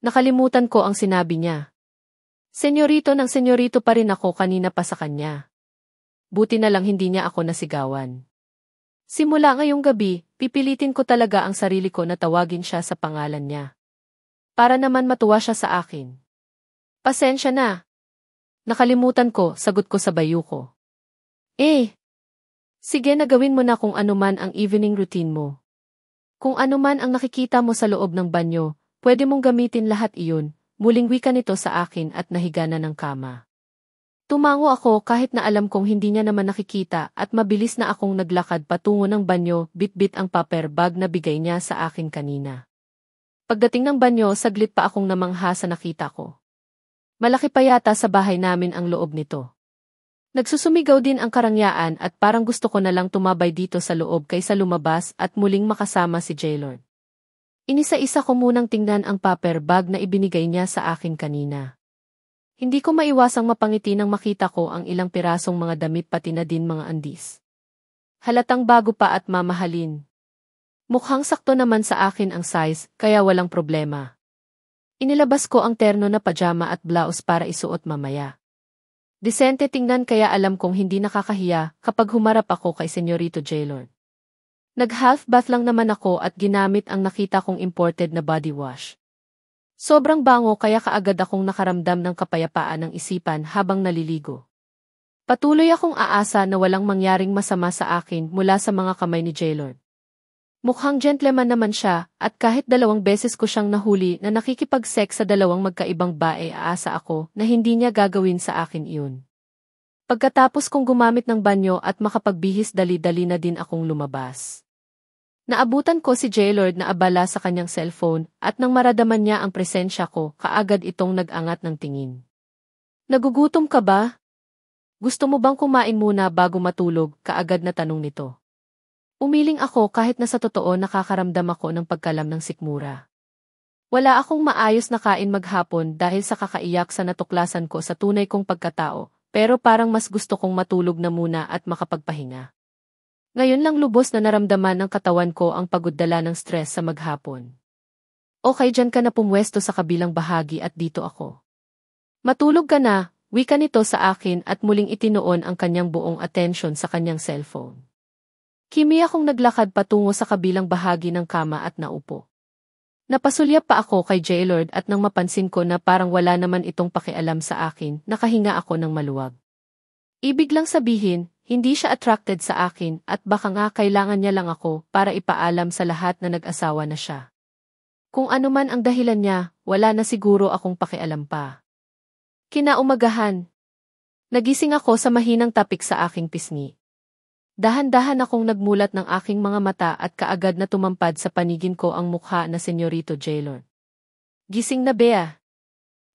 Nakalimutan ko ang sinabi niya. Senyorito ng senyorito pa rin ako kanina pa sa kanya. Buti na lang hindi niya ako nasigawan. Simula ngayong gabi, pipilitin ko talaga ang sarili ko na tawagin siya sa pangalan niya. Para naman matuwa siya sa akin. Pasensya na. Nakalimutan ko, sagot ko sa bayu ko. Sige na gawin mo na kung ano man ang evening routine mo. Kung ano man ang nakikita mo sa loob ng banyo, pwede mong gamitin lahat iyon, muling wika nito sa akin at nahiga na ng kama. Tumango ako kahit na alam kong hindi niya naman nakikita at mabilis na akong naglakad patungo ng banyo, bit-bit ang paper bag na bigay niya sa akin kanina. Pagdating ng banyo, saglit pa akong namangha sa nakita ko. Malaki pa yata sa bahay namin ang loob nito. Nagsusumigaw din ang karangyaan at parang gusto ko na lang tumabay dito sa loob kaysa lumabas at muling makasama si Jaylord. Inisa-isa ko munang tingnan ang paper bag na ibinigay niya sa akin kanina. Hindi ko maiwasang mapangiti nang makita ko ang ilang pirasong mga damit pati na din mga andis. Halatang bago pa at mamahalin. Mukhang sakto naman sa akin ang size, kaya walang problema. Inilabas ko ang terno na pajama at blouse para isuot mamaya. Disente tingnan kaya alam kong hindi nakakahiya kapag humarap ako kay Senyorito Jaylord. Nag-half bath lang naman ako at ginamit ang nakita kong imported na body wash. Sobrang bango kaya kaagad akong nakaramdam ng kapayapaan ng isipan habang naliligo. Patuloy akong aasa na walang mangyaring masama sa akin mula sa mga kamay ni Jaylord. Mukhang gentleman naman siya at kahit 2 beses ko siyang nahuli na nakikipag-sex sa 2 magkaibang bae, aasa ako na hindi niya gagawin sa akin iyon. Pagkatapos kong gumamit ng banyo at makapagbihis, dali-dali na din akong lumabas. Naabutan ko si Jaylord na abala sa kanyang cellphone at nang maradama niya ang presensya ko, kaagad itong nag-angat ng tingin. Nagugutom ka ba? Gusto mo bang kumain muna bago matulog? Kaagad na tanong nito. Umiling ako kahit na sa totoo nakakaramdam ako ng pagkalam ng sikmura. Wala akong maayos na kain maghapon dahil sa kakaiyak sa natuklasan ko sa tunay kong pagkatao, pero parang mas gusto kong matulog na muna at makapagpahinga. Ngayon lang lubos na naramdaman ng katawan ko ang pagod-dala ng stress sa maghapon. Okay, dyan ka na pumwesto sa kabilang bahagi at dito ako. Matulog ka na, wika nito sa akin at muling itinoon ang kanyang buong atensyon sa kanyang cellphone. Kimi akong naglakad patungo sa kabilang bahagi ng kama at naupo. Napasulyap pa ako kay Jaylord at nang mapansin ko na parang wala naman itong pakialam sa akin, nakahinga ako ng maluwag. Ibig lang sabihin, hindi siya attracted sa akin at baka nga kailangan niya lang ako para ipaalam sa lahat na nag-asawa na siya. Kung ano man ang dahilan niya, wala na siguro akong pakialam pa. Kinaumagahan. Nagising ako sa mahinang tapik sa aking pisngi. Dahan-dahan akong nagmulat ng aking mga mata at kaagad na tumampad sa paningin ko ang mukha na Senyorito Jaylord. Gising na, Bea.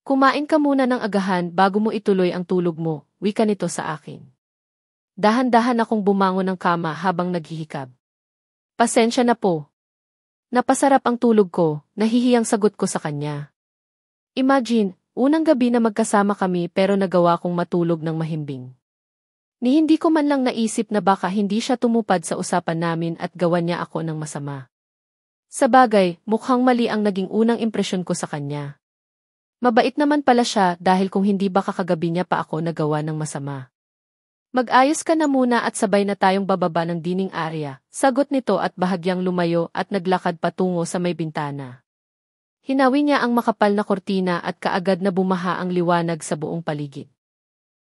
Kumain ka muna ng agahan bago mo ituloy ang tulog mo, wika nito sa akin. Dahan-dahan akong bumangon ng kama habang naghihikab. Pasensya na po. Napasarap ang tulog ko, nahihiyang sagot ko sa kanya. Imagine, unang gabi na magkasama kami pero nagawa kong matulog ng mahimbing. Ni hindi ko man lang naisip na baka hindi siya tumupad sa usapan namin at gawan niya ako ng masama. Sa bagay, mukhang mali ang naging unang impresyon ko sa kanya. Mabait naman pala siya dahil kung hindi baka kagabi niya pa ako nagawa ng masama. Mag-ayos ka na muna at sabay na tayong bababa ng dining area, sagot nito at bahagyang lumayo at naglakad patungo sa may bintana. Hinawi niya ang makapal na kortina at kaagad na bumaha ang liwanag sa buong paligid.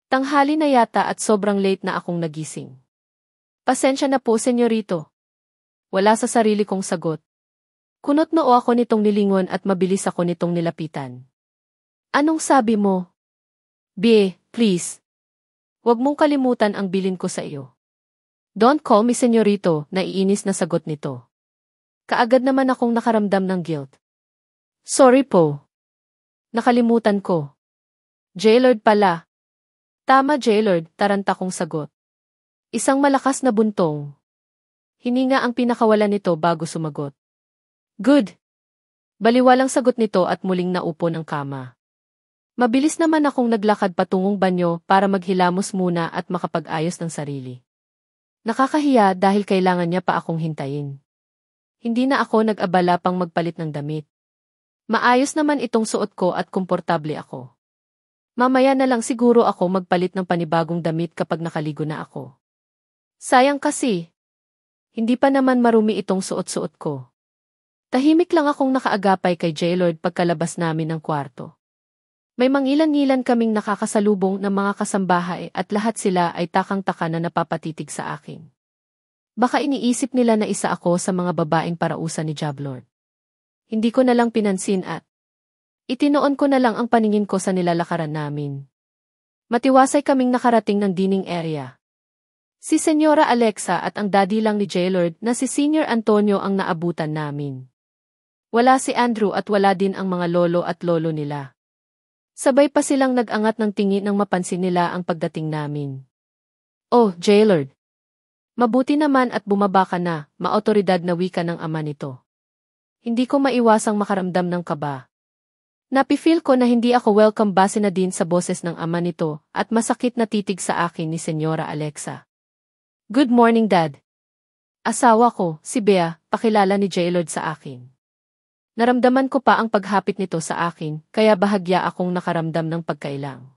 Tanghali na yata at sobrang late na akong nagising. Pasensya na po, Senyorito. Wala sa sarili kong sagot. Kunot noo ako nitong nilingon at mabilis ako nitong nilapitan. Anong sabi mo? Bea, please. Huwag mong kalimutan ang bilin ko sa iyo. Don't call me Senyorito, naiinis na sagot nito. Kaagad naman akong nakaramdam ng guilt. Sorry po. Nakalimutan ko. Jaylord pala. Tama, Jaylord, taranta kong sagot. Isang malakas na buntong. Hininga ang pinakawalan nito bago sumagot. Good. Baliwalang sagot nito at muling naupo ng kama. Mabilis naman akong naglakad patungong banyo para maghilamos muna at makapag-ayos ng sarili. Nakakahiya dahil kailangan niya pa akong hintayin. Hindi na ako nag-abala pang magpalit ng damit. Maayos naman itong suot ko at komportable ako. Mamaya na lang siguro ako magpalit ng panibagong damit kapag nakaligo na ako. Sayang kasi. Hindi pa naman marumi itong suot-suot ko. Tahimik lang akong nakaagapay kay Jaylord pagkalabas namin ng kwarto. May mangilan-ngilan kaming nakakasalubong ng mga kasambahay at lahat sila ay takang-taka na napapatitig sa akin. Baka iniisip nila na isa ako sa mga babaeng parausan ni Jablord. Hindi ko na lang pinansin at itinoon ko na lang ang paningin ko sa nilalakaran namin. Matiwasay kaming nakarating ng dining area. Si Senyora Alexa at ang daddy lang ni Jaylord na si Senior Antonio ang naabutan namin. Wala si Andrew at wala din ang mga lolo at lolo nila. Sabay pa silang nag-angat ng tingin nang mapansin nila ang pagdating namin. Oh, Jaylord. Mabuti naman at bumaba ka na, maotoridad na wika ng ama nito. Hindi ko maiwasang makaramdam ng kaba. Napifeel ko na hindi ako welcome base na din sa boses ng ama nito at masakit na titig sa akin ni Senyora Alexa. Good morning, Dad. Asawa ko, si Bea, pakilala ni Jaylord sa akin. Naramdaman ko pa ang paghapit nito sa akin, kaya bahagya akong nakaramdam ng pagkailang.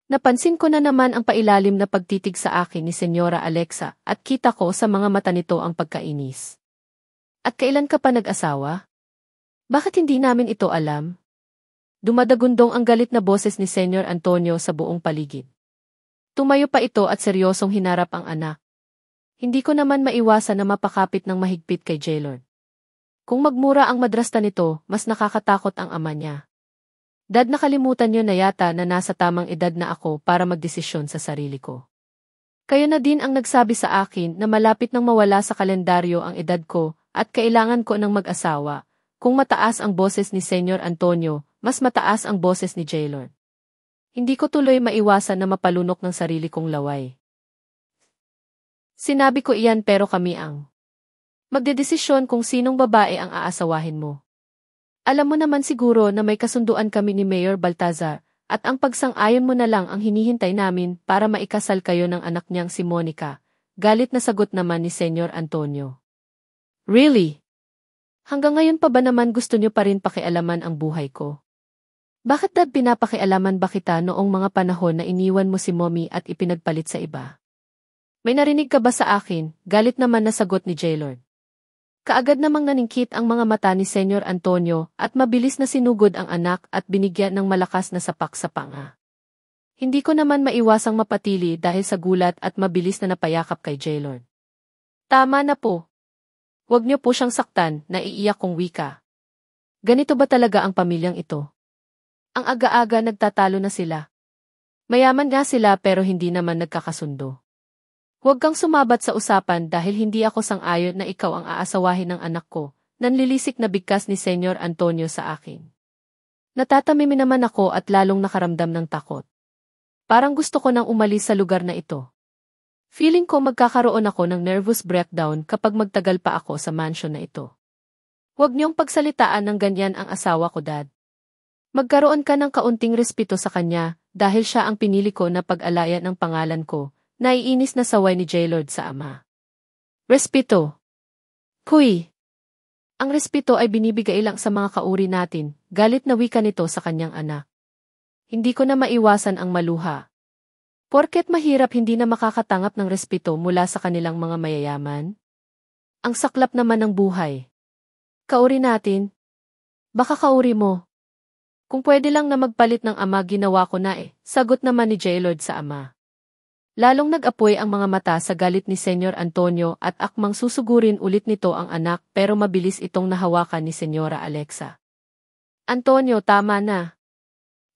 Napansin ko na naman ang pailalim na pagtitig sa akin ni Senyora Alexa at kita ko sa mga mata nito ang pagkainis. At kailan ka pa nag-asawa? Bakit hindi namin ito alam? Dumadagundong ang galit na boses ni Senyor Antonio sa buong paligid. Tumayo pa ito at seryosong hinarap ang anak. Hindi ko naman maiwasan na mapakapit ng mahigpit kay Jaylord. Kung magmura ang madrasta nito, mas nakakatakot ang ama niya. Dad, nakalimutan niyo na yata na nasa tamang edad na ako para magdesisyon sa sarili ko. Kayo na din ang nagsabi sa akin na malapit nang mawala sa kalendaryo ang edad ko at kailangan ko ng mag-asawa. Kung mataas ang boses ni Senyor Antonio, mas mataas ang boses ni Jaylord. Hindi ko tuloy maiwasan na mapalunok ng sarili kong laway. Sinabi ko iyan pero kami ang magdedesisyon kung sinong babae ang aasawahin mo. Alam mo naman siguro na may kasunduan kami ni Mayor Baltazar at ang pagsang-ayon mo na lang ang hinihintay namin para maikasal kayo ng anak niyang si Monica. Galit na sagot naman ni Senyor Antonio. Really? Hanggang ngayon pa ba naman gusto niyo pa rin pakialaman ang buhay ko? Bakit dad pinapakialaman ba kita noong mga panahon na iniwan mo si Mommy at ipinagpalit sa iba? May narinig ka ba sa akin? Galit naman na sagot ni Jaylord. Kaagad namang naningkit ang mga mata ni Senyor Antonio at mabilis na sinugod ang anak at binigyan ng malakas na sapak sa panga. Hindi ko naman maiwasang mapatili dahil sa gulat at mabilis na napayakap kay Jaylord. Tama na po. Huwag niyo po siyang saktan, naiiyak kong wika. Ganito ba talaga ang pamilyang ito? Ang aga-aga nagtatalo na sila. Mayaman nga sila pero hindi naman nagkakasundo. Huwag kang sumabat sa usapan dahil hindi ako sang-ayon na ikaw ang aasawahin ng anak ko, nanlilisik na bigkas ni Senyor Antonio sa akin. Natatamimi naman ako at lalong nakaramdam ng takot. Parang gusto ko nang umalis sa lugar na ito. Feeling ko magkakaroon ako ng nervous breakdown kapag magtagal pa ako sa mansion na ito. Huwag niyong pagsalitaan ng ganyan ang asawa ko, Dad. Magkaroon ka ng kaunting respeto sa kanya dahil siya ang pinili ko na pag-alaya ng pangalan ko. Naiinis na saway ni Jaylord sa ama. Respeto. Huy! Ang respeto ay binibigay lang sa mga kauri natin, galit na wika nito sa kanyang anak. Hindi ko na maiwasan ang maluha. Porket mahirap hindi na makakatanggap ng respeto mula sa kanilang mga mayayaman? Ang saklap naman ng buhay. Kauri natin? Baka kauri mo. Kung pwede lang na magpalit ng ama ginawa ko na sagot naman ni Jaylord sa ama. Lalong nag-apoy ang mga mata sa galit ni Senyor Antonio at akmang susugurin ulit nito ang anak pero mabilis itong nahawakan ni Senyora Alexa. Antonio, tama na.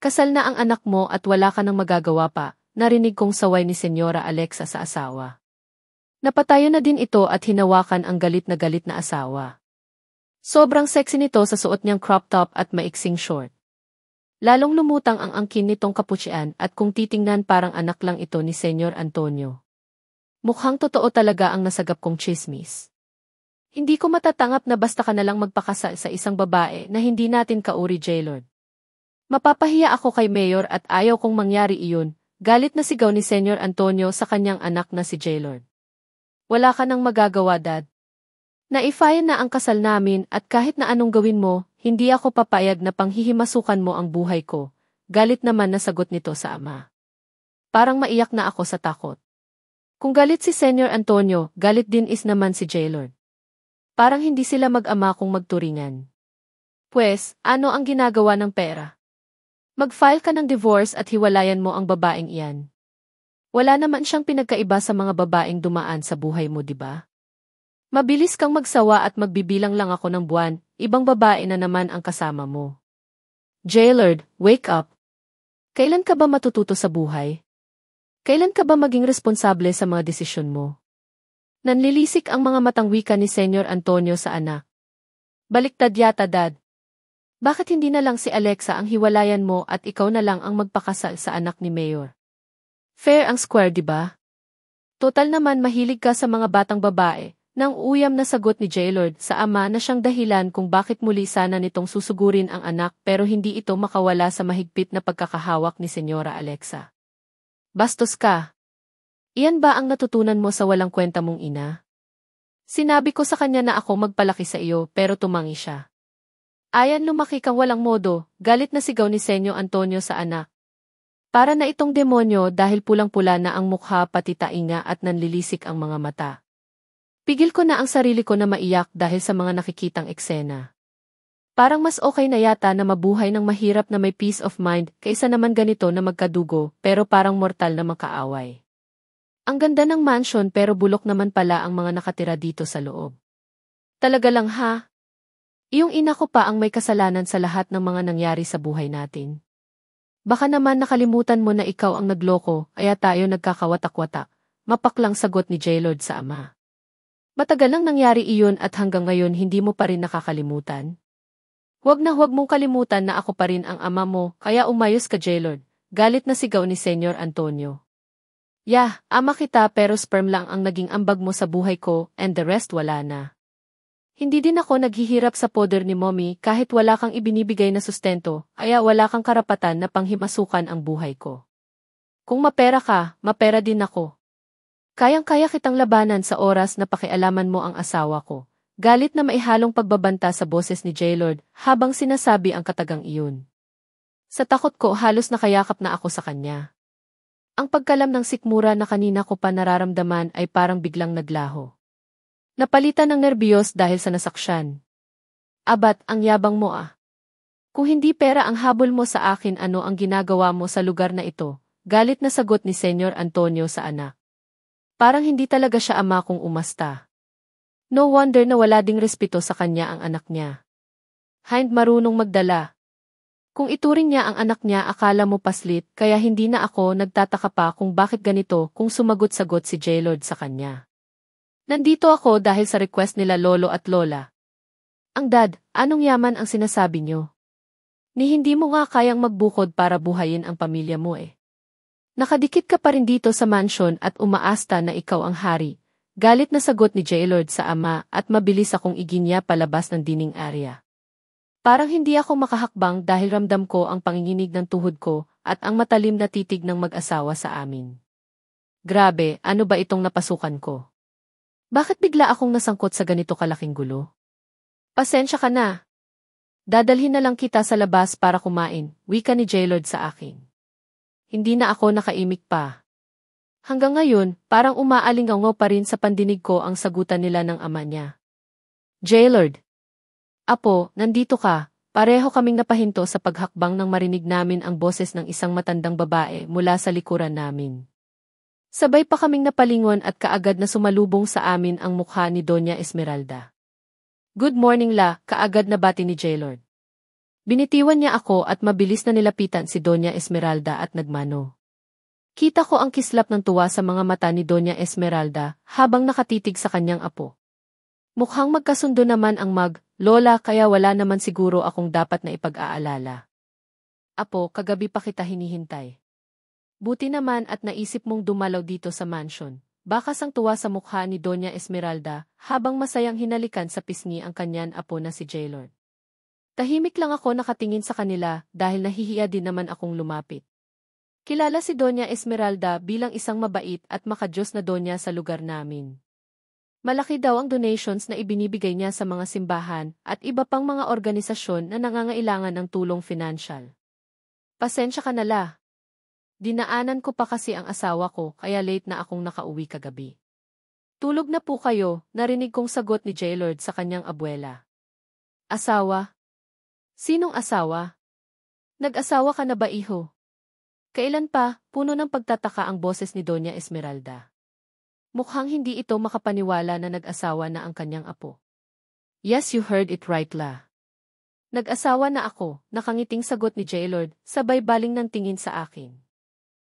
Kasal na ang anak mo at wala ka nang magagawa pa, narinig kong saway ni Senyora Alexa sa asawa. Napatayo na din ito at hinawakan ang galit na asawa. Sobrang sexy nito sa suot niyang crop top at maiksing short. Lalong lumutang ang angkin nitong kaputsian at kung titingnan parang anak lang ito ni Senyor Antonio. Mukhang totoo talaga ang nasagap kong chismis. Hindi ko matatangap na basta ka nalang magpakasal sa isang babae na hindi natin kauri, Jaylord. Mapapahiya ako kay Mayor at ayaw kong mangyari iyon, galit na sigaw ni Senyor Antonio sa kanyang anak na si Jaylord. Wala ka nang magagawa, Dad. Naifayan na ang kasal namin at kahit na anong gawin mo, hindi ako papayag na panghihimasukan mo ang buhay ko, galit naman na sagot nito sa ama. Parang maiyak na ako sa takot. Kung galit si Senyor Antonio, galit din is naman si Jaylord. Parang hindi sila mag-ama kung magturingan. Pwes, ano ang ginagawa ng pera? Mag-file ka ng divorce at hiwalayan mo ang babaeng iyan. Wala naman siyang pinagkaiba sa mga babaeng dumaan sa buhay mo, di ba? Mabilis kang magsawa at magbibilang lang ako ng buwan, ibang babae na naman ang kasama mo. Jailord, wake up. Kailan ka ba matututo sa buhay? Kailan ka ba maging responsable sa mga desisyon mo? Nanlilisik ang mga matang wika ni Senyor Antonio sa anak. Baliktad yata, Dad. Bakit hindi na lang si Alexa ang hiwalayan mo at ikaw na lang ang magpakasal sa anak ni Mayor? Fair ang square, di ba? Total naman mahilig ka sa mga batang babae, nang uyam na sagot ni Jailord sa ama na siyang dahilan kung bakit muli sana nitong susugurin ang anak pero hindi ito makawala sa mahigpit na pagkakahawak ni Senyora Alexa. Bastos ka. Iyan ba ang natutunan mo sa walang kwenta mong ina? Sinabi ko sa kanya na ako magpalaki sa iyo pero tumangi siya. Ayan lumaki kang walang modo, galit na sigaw ni Senyo Antonio sa anak. Para na itong demonyo dahil pulang-pula na ang mukha pati tainga at nanlilisik ang mga mata. Pigil ko na ang sarili ko na maiyak dahil sa mga nakikitang eksena. Parang mas okay na yata na mabuhay ng mahirap na may peace of mind kaysa naman ganito na magkadugo pero parang mortal na makaaway. Ang ganda ng mansion pero bulok naman pala ang mga nakatira dito sa loob. Talaga lang ha? Iyong ina ko pa ang may kasalanan sa lahat ng mga nangyari sa buhay natin. Baka naman nakalimutan mo na ikaw ang nagloko kaya tayo nagkakawatak-watak, mapaklang sagot ni Jailord sa ama. Matagal nang nangyari iyon at hanggang ngayon hindi mo pa rin nakakalimutan? Huwag mong kalimutan na ako pa rin ang ama mo, kaya umayos ka, Jailord. Galit na sigaw ni Senyor Antonio. Yah, ama kita pero sperm lang ang naging ambag mo sa buhay ko and the rest wala na. Hindi din ako naghihirap sa poder ni Mommy kahit wala kang ibinibigay na sustento, kaya wala kang karapatan na panghimasukan ang buhay ko. Kung mapera ka, mapera din ako. Kayang-kaya kitang labanan sa oras na pakialaman mo ang asawa ko. Galit na maihalong pagbabanta sa boses ni Jailord habang sinasabi ang katagang iyon. Sa takot ko halos nakayakap na ako sa kanya. Ang pagkalam ng sikmura na kanina ko pa nararamdaman ay parang biglang naglaho. Napalitan ng nerbiyos dahil sa nasaksyan. Abat, ang yabang mo ah. Kung hindi pera ang habol mo sa akin, ano ang ginagawa mo sa lugar na ito? Galit na sagot ni Senyor Antonio sa anak. Parang hindi talaga siya ama kung umasta. No wonder na wala ding respeto sa kanya ang anak niya. Hind marunong magdala. Kung ituring niya ang anak niya akala mo paslit kaya hindi na ako nagtataka pa kung bakit ganito kung sumagot-sagot si Jailord sa kanya. Nandito ako dahil sa request nila lolo at lola. Ang dad, anong yaman ang sinasabi niyo? Ni hindi mo nga kayang magbukod para buhayin ang pamilya mo eh. Nakadikit ka pa rin dito sa mansion at umaasta na ikaw ang hari. Galit na sagot ni Jailord sa ama at mabilis akong iginya palabas ng dining area. Parang hindi ako makahakbang dahil ramdam ko ang panginginig ng tuhod ko at ang matalim na titig ng mag-asawa sa amin. Grabe, ano ba itong napasukan ko? Bakit bigla akong nasangkot sa ganito kalaking gulo? Pasensya ka na. Dadalhin na lang kita sa labas para kumain, wika ni Jailord sa akin. Hindi na ako nakaimik pa. Hanggang ngayon, parang umaalingaw pa rin sa pandinig ko ang sagutan nila ng ama niya. Jailord. Apo, nandito ka. Pareho kaming napahinto sa paghakbang nang marinig namin ang boses ng isang matandang babae mula sa likuran namin. Sabay pa kaming napalingon at kaagad na sumalubong sa amin ang mukha ni Doña Esmeralda. Good morning la, kaagad na bati ni Jailord. Binitiwan niya ako at mabilis na nilapitan si Doña Esmeralda at nagmano. Kita ko ang kislap ng tuwa sa mga mata ni Doña Esmeralda habang nakatitig sa kanyang apo. Mukhang magkasundo naman ang lola kaya wala naman siguro akong dapat na ipag-aalala. Apo, kagabi pa kita hinihintay. Buti naman at naisip mong dumalaw dito sa mansion. Bakas ang tuwa sa mukha ni Doña Esmeralda habang masayang hinalikan sa pisngi ang kanyan apo na si Jailord. Tahimik lang ako nakatingin sa kanila dahil nahihiya din naman akong lumapit. Kilala si Doña Esmeralda bilang isang mabait at makadiyos na donya sa lugar namin. Malaki daw ang donations na ibinibigay niya sa mga simbahan at iba pang mga organisasyon na nangangailangan ng tulong financial. Pasensya ka na la. Dinaanan ko pa kasi ang asawa ko kaya late na akong nakauwi kagabi. Tulog na po kayo, narinig kong sagot ni Jailord sa kanyang abuela. Asawa? Sinong asawa? Nag-asawa ka na ba, iho? Kailan pa? Puno ng pagtataka ang boses ni Doña Esmeralda. Mukhang hindi ito makapaniwala na nag-asawa na ang kanyang apo. Yes, you heard it right, la. Nag-asawa na ako, nakangiting sagot ni Jaylord, sabay baling ng tingin sa akin.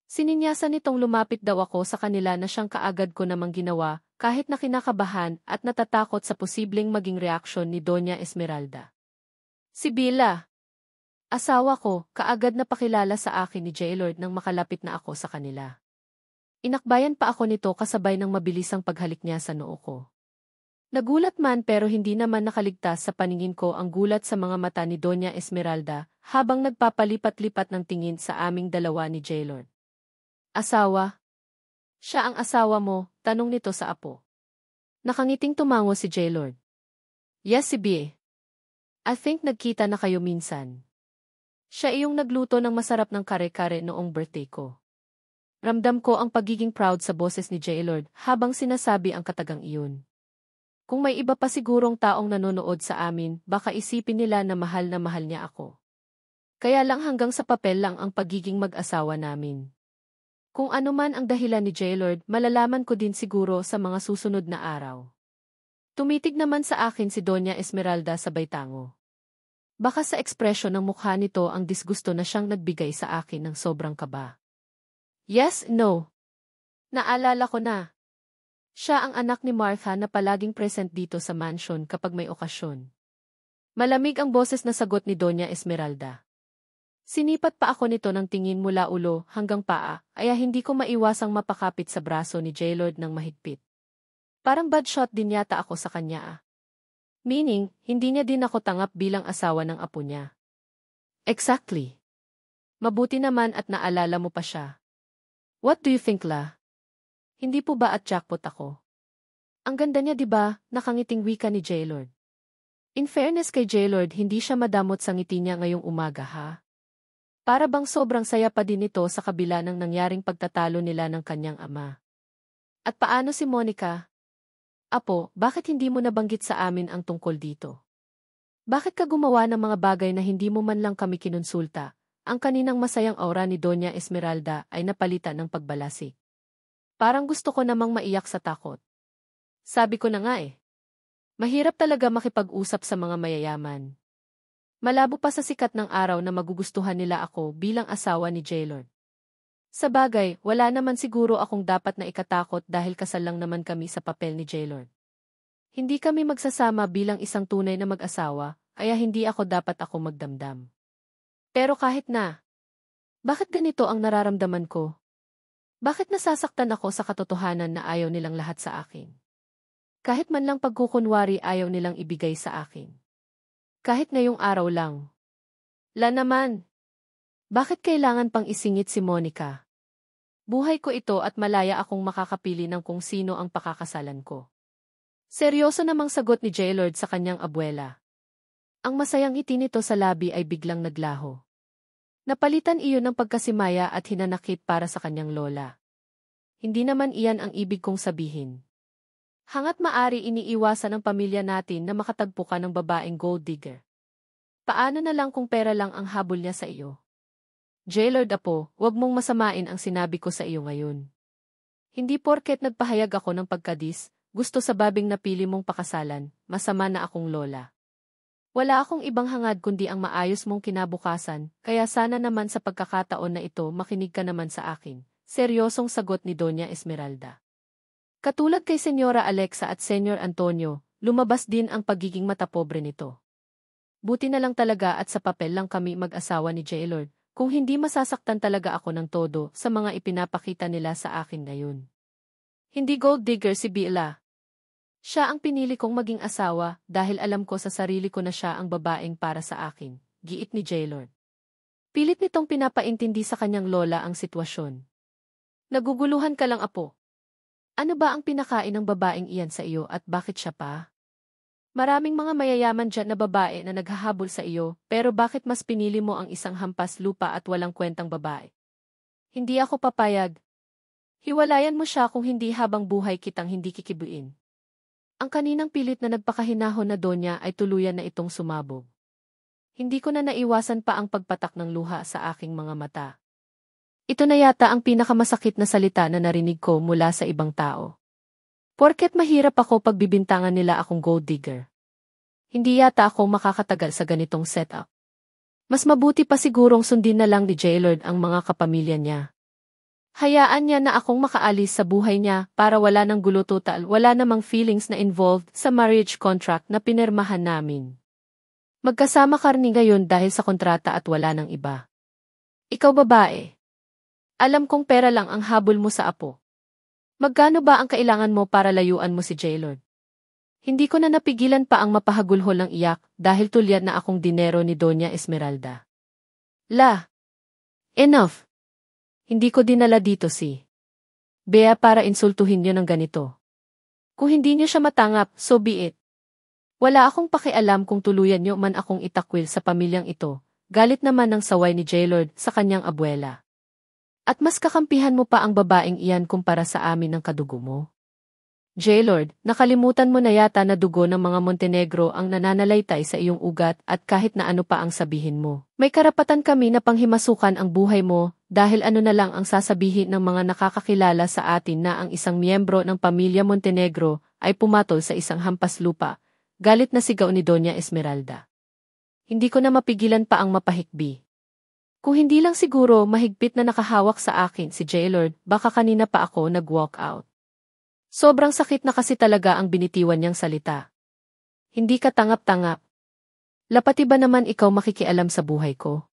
Sininyasan nitong lumapit daw ako sa kanila na siyang kaagad ko namang ginawa, kahit na kinakabahan at natatakot sa posibleng maging reaksyon ni Doña Esmeralda. Si Bila, asawa ko, kaagad na pakilala sa akin ni Jaylord nang makalapit na ako sa kanila. Inakbayan pa ako nito kasabay ng mabilisang paghalik niya sa noo ko. Nagulat man pero hindi naman nakaligtas sa paningin ko ang gulat sa mga mata ni Doña Esmeralda habang nagpapalipat-lipat ng tingin sa aming dalawa ni Jaylord. Asawa? Siya ang asawa mo, tanong nito sa apo. Nakangiting tumango si Jaylord. Yes, si Bie. I think nagkita na kayo minsan. Siya iyong nagluto ng masarap ng kare-kare noong birthday ko. Ramdam ko ang pagiging proud sa boses ni Jaylord habang sinasabi ang katagang iyon. Kung may iba pa sigurong taong nanonood sa amin, baka isipin nila na mahal niya ako. Kaya lang hanggang sa papel lang ang pagiging mag-asawa namin. Kung ano man ang dahilan ni Jaylord, malalaman ko din siguro sa mga susunod na araw. Tumitig naman sa akin si Doña Esmeralda sabay tango. Baka sa ekspresyon ng mukha nito ang disgusto na siyang nagbigay sa akin ng sobrang kaba. Yes, no. Naalala ko na. Siya ang anak ni Martha na palaging present dito sa mansion kapag may okasyon. Malamig ang boses na sagot ni Doña Esmeralda. Sinipat pa ako nito ng tingin mula ulo hanggang paa, kaya hindi ko maiwasang mapakapit sa braso ni Jaylord ng mahigpit. Parang bad shot din yata ako sa kanya. Meaning, hindi niya din ako tanggap bilang asawa ng apo niya. Exactly. Mabuti naman at naalala mo pa siya. What do you think, la? Hindi po ba at jackpot ako? Ang ganda niya, di ba? Nakangiting wika ni Jaylord. In fairness kay Jaylord, hindi siya madamot sa ngiti niya ngayong umaga, ha? Para bang sobrang saya pa din ito sa kabila ng nangyaring pagtatalo nila ng kanyang ama. At paano si Monica? Apo, bakit hindi mo nabanggit sa amin ang tungkol dito? Bakit ka gumawa ng mga bagay na hindi mo man lang kami kinonsulta? Ang kaninang masayang aura ni Doña Esmeralda ay napalitan ng pagbalasik. Parang gusto ko namang maiyak sa takot. Sabi ko na nga eh. Mahirap talaga makipag-usap sa mga mayayaman. Malabo pa sa sikat ng araw na magugustuhan nila ako bilang asawa ni Jaylord. Sa bagay, wala naman siguro akong dapat na ikatakot dahil kasal lang naman kami sa papel ni Jaylord. Hindi kami magsasama bilang isang tunay na mag-asawa, kaya hindi ako dapat ako magdamdam. Pero kahit na, bakit ganito ang nararamdaman ko? Bakit nasasaktan ako sa katotohanan na ayaw nilang lahat sa akin? Kahit man lang pagkukunwari ayaw nilang ibigay sa akin. Kahit ngayong araw lang. La naman. Bakit kailangan pang isingit si Monica? Buhay ko ito at malaya akong makakapili ng kung sino ang pakakasalan ko. Seryoso namang sagot ni Jaylord sa kanyang abuela. Ang masayang ngiti nito sa labi ay biglang naglaho. Napalitan iyon ng pagkasimaya at hinanakit para sa kanyang lola. Hindi naman iyan ang ibig kong sabihin. Hangat maari iniiwasan ng pamilya natin na makatagpo ka ng babaeng gold digger. Paano na lang kung pera lang ang habol niya sa iyo? Jaylord apo, wag mong masamain ang sinabi ko sa iyo ngayon. Hindi porket nagpahayag ako ng pagkadis, gusto sa babing napili mong pakasalan, masama na akong lola. Wala akong ibang hangad kundi ang maayos mong kinabukasan, kaya sana naman sa pagkakataon na ito makinig ka naman sa akin. Seryosong sagot ni Doña Esmeralda. Katulad kay Senyora Alexa at Senyor Antonio, lumabas din ang pagiging matapobre nito. Buti na lang talaga at sa papel lang kami mag-asawa ni Jaylord, kung hindi masasaktan talaga ako ng todo sa mga ipinapakita nila sa akin ngayon. Hindi gold digger si Bila. Siya ang pinili kong maging asawa dahil alam ko sa sarili ko na siya ang babaeng para sa akin, giit ni Jaylord. Pilit nitong pinapaintindi sa kanyang lola ang sitwasyon. Naguguluhan ka lang apo. Ano ba ang pinakain ng babaeng iyan sa iyo at bakit siya pa? Maraming mga mayayaman dyan na babae na naghahabol sa iyo, pero bakit mas pinili mo ang isang hampas lupa at walang kwentang babae? Hindi ako papayag. Hiwalayan mo siya kung hindi habang buhay kitang hindi kikibuin. Ang kaninang pilit na nagpakahinahon na Donya ay tuluyan na itong sumabog. Hindi ko na naiwasan pa ang pagpatak ng luha sa aking mga mata. Ito na yata ang pinakamasakit na salita na narinig ko mula sa ibang tao. Porket mahirap ako pagbibintangan nila akong gold digger. Hindi yata ako makakatagal sa ganitong setup. Mas mabuti pa sigurong sundin na lang ni Jaylord ang mga kapamilya niya. Hayaan niya na akong makaalis sa buhay niya para wala ng gulo total, wala namang feelings na involved sa marriage contract na pinirmahan namin. Magkasama kami ngayon dahil sa kontrata at wala ng iba. Ikaw babae. Alam kong pera lang ang habol mo sa apo. Magkano ba ang kailangan mo para layuan mo si Jaylord? Hindi ko na napigilan pa ang mapahagulhol ng iyak dahil tulad na akong dinero ni Doña Esmeralda. Enough! Hindi ko dinala dito si Bea para insultuhin niyo ng ganito. Kung hindi niyo siya matanggap, so be it. Wala akong pakialam kung tuluyan niyo man akong itakwil sa pamilyang ito, galit naman ng saway ni Jaylord sa kanyang abuela. At mas kakampihan mo pa ang babaeng iyan kumpara sa amin ng kadugo mo. Jaylord, nakalimutan mo na yata na dugo ng mga Montenegro ang nananalaytay sa iyong ugat at kahit na ano pa ang sabihin mo. May karapatan kami na panghimasukan ang buhay mo dahil ano na lang ang sasabihin ng mga nakakakilala sa atin na ang isang miyembro ng pamilya Montenegro ay pumatol sa isang hampas lupa. Galit na sigaw ni Doña Esmeralda. Hindi ko na mapigilan pa ang mapahikbi. Kung hindi lang siguro mahigpit na nakahawak sa akin si Jaylord, baka kanina pa ako nag-walk out. Sobrang sakit na kasi talaga ang binitiwan niyang salita. Hindi ka tangap-tangap. Lapati ba naman ikaw makikialam sa buhay ko?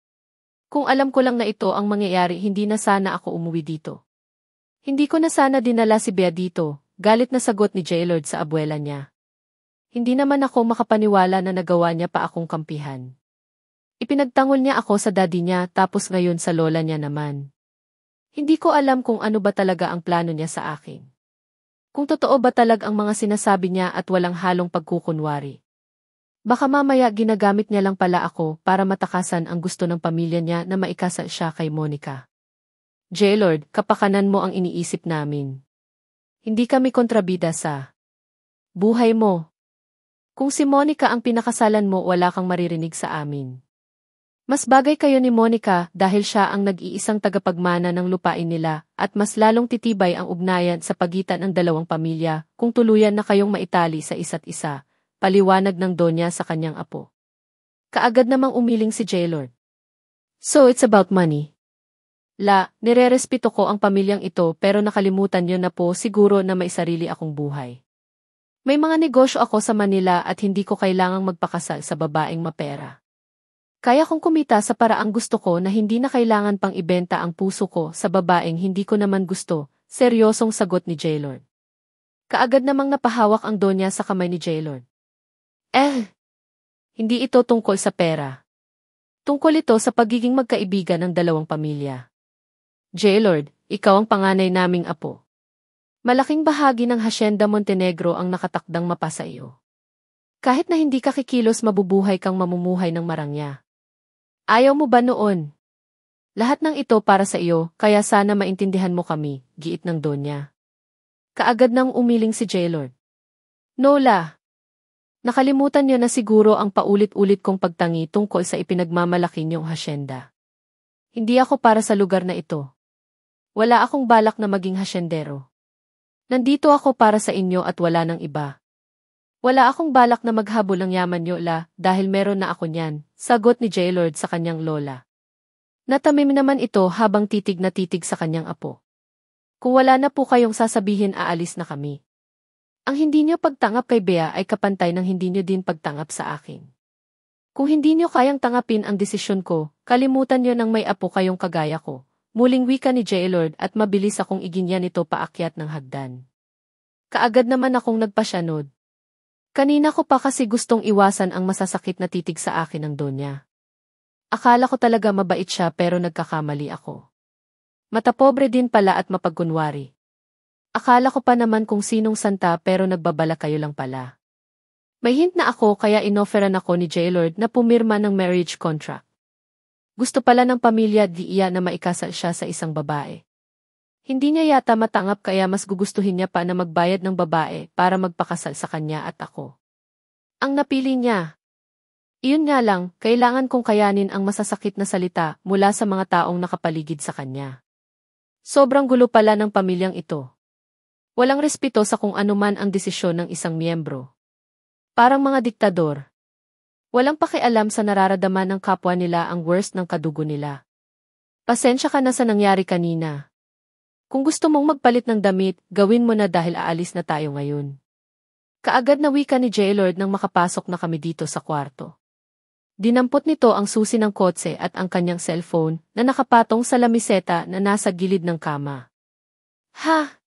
Kung alam ko lang na ito ang mangyayari, hindi na sana ako umuwi dito. Hindi ko na sana dinala si Bea dito, galit na sagot ni Jaylord sa abuela niya. Hindi naman ako makapaniwala na nagawa niya pa akong kampihan. Ipinagtanggol niya ako sa daddy niya tapos ngayon sa lola niya naman. Hindi ko alam kung ano ba talaga ang plano niya sa akin. Kung totoo ba talag ang mga sinasabi niya at walang halong pagkukunwari. Baka mamaya ginagamit niya lang pala ako para matakasan ang gusto ng pamilya niya na maikasal siya kay Monica. Jaylord, kapakanan mo ang iniisip namin. Hindi kami kontrabida sa buhay mo. Kung si Monica ang pinakasalan mo, wala kang maririnig sa amin. Mas bagay kayo ni Monica dahil siya ang nag-iisang tagapagmana ng lupain nila at mas lalong titibay ang ugnayan sa pagitan ng dalawang pamilya kung tuluyan na kayong maitali sa isa't isa, paliwanag ng Donya sa kanyang apo. Kaagad namang umiling si Jaylord. So it's about money. Nirerespeto ko ang pamilyang ito pero nakalimutan niyo na po siguro na may sarili akong buhay. May mga negosyo ako sa Manila at hindi ko kailangang magpakasal sa babaeng mapera. Kaya kong kumita sa paraang gusto ko na hindi na kailangan pang ibenta ang puso ko sa babaeng hindi ko naman gusto, seryosong sagot ni Jaylord. Kaagad namang napahawak ang Donya sa kamay ni Jaylord. Hindi ito tungkol sa pera. Tungkol ito sa pagiging magkaibigan ng dalawang pamilya. Jaylord, ikaw ang panganay naming apo. Malaking bahagi ng Hacienda Montenegro ang nakatakdang mapasa iyo. Kahit na hindi ka kikilos, mabubuhay kang mamumuhay ng marangya. Ayaw mo ba noon? Lahat ng ito para sa iyo, kaya sana maintindihan mo kami, giit ng Donya. Kaagad nang umiling si Jaylord. Nola! Nakalimutan niyo na siguro ang paulit-ulit kong pagtangi tungkol sa ipinagmamalaki niyong hasyenda. Hindi ako para sa lugar na ito. Wala akong balak na maging hasyendero. Nandito ako para sa inyo at wala ng iba. Wala akong balak na maghabol ng yaman niyo, dahil meron na ako niyan, sagot ni Jaylord sa kanyang lola. Natamim naman ito habang titig na titig sa kanyang apo. Kung wala na po kayong sasabihin, aalis na kami. Ang hindi niyo pagtanggap kay Bea ay kapantay ng hindi niyo din pagtanggap sa akin. Kung hindi niyo kayang tanggapin ang desisyon ko, kalimutan niyo nang may apo kayong kagaya ko. Muling wika ni Jaylord at mabilis akong iginyan ito paakyat ng hagdan. Kaagad naman akong nagpasyanod. Kanina ko pa kasi gustong iwasan ang masasakit na titig sa akin ng Donya. Akala ko talaga mabait siya pero nagkakamali ako. Matapobre din pala at mapagkunwari. Akala ko pa naman kung sinong santa pero nagbabala kayo lang pala. May hint na ako kaya inofferan ako ni Jaylord na pumirma ng marriage contract. Gusto pala ng pamilya di iya na maikasal siya sa isang babae. Hindi niya yata matanggap kaya mas gugustuhin niya pa na magbayad ng babae para magpakasal sa kanya at ako. Ang napili niya. Iyon nga lang, kailangan kong kayanin ang masasakit na salita mula sa mga taong nakapaligid sa kanya. Sobrang gulo pala ng pamilyang ito. Walang respeto sa kung anuman ang desisyon ng isang miyembro. Parang mga diktador. Walang pakialam sa nararamdaman ng kapwa nila, ang worst ng kadugo nila. Pasensya ka na sa nangyari kanina. Kung gusto mong magpalit ng damit, gawin mo na dahil aalis na tayo ngayon. Kaagad na wika ni Jailord nang makapasok na kami dito sa kwarto. Dinampot nito ang susi ng kotse at ang kanyang cellphone na nakapatong sa lamiseta na nasa gilid ng kama. Ha?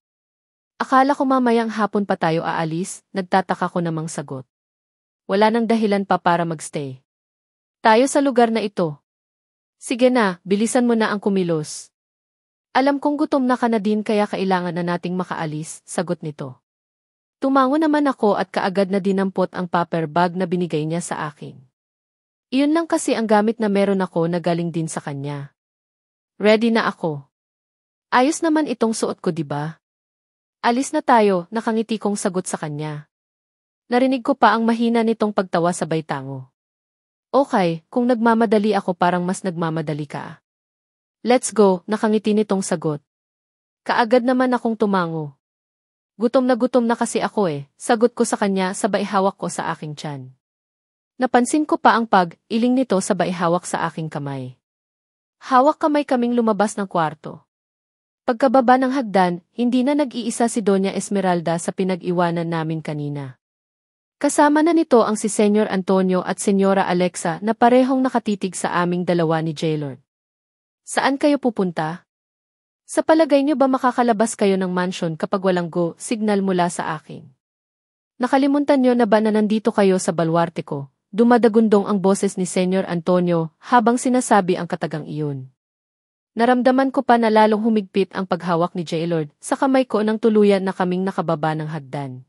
Akala ko mamayang hapon pa tayo aalis, nagtataka ko namang sagot. Wala nang dahilan pa para magstay. Tayo sa lugar na ito. Sige na, bilisan mo na ang kumilos. Alam kong gutom na ka na din kaya kailangan na nating makaalis, sagot nito. Tumango naman ako at kaagad na dinampot ang paper bag na binigay niya sa akin. Iyon lang kasi ang gamit na meron ako na galing din sa kanya. Ready na ako. Ayos naman itong suot ko, diba? Alis na tayo, nakangiti kong sagot sa kanya. Narinig ko pa ang mahina nitong pagtawa sabay tango. Okay, kung nagmamadali ako parang mas nagmamadali ka. Let's go, nakangiti nitong sagot. Kaagad naman akong tumango. Gutom na kasi ako sagot ko sa kanya sabay hawak ko sa aking tiyan. Napansin ko pa ang pag-iling nito sabay hawak sa aking kamay. Hawak kamay kaming lumabas ng kwarto. Pagkababa ng hagdan, hindi na nag-iisa si Doña Esmeralda sa pinag-iwanan namin kanina. Kasama na nito ang si Senyor Antonio at Senyora Alexa na parehong nakatitig sa aming dalawa ni Jailord. Saan kayo pupunta? Sa palagay niyo ba makakalabas kayo ng mansion kapag walang go signal mula sa akin? Nakalimutan niyo na ba na nandito kayo sa balwarte ko? Dumadagundong ang boses ni Senyor Antonio habang sinasabi ang katagang iyon. Naramdaman ko pa na lalong humigpit ang paghawak ni Jailord sa kamay ko nang tuluyan na kaming nakababa ng hagdan.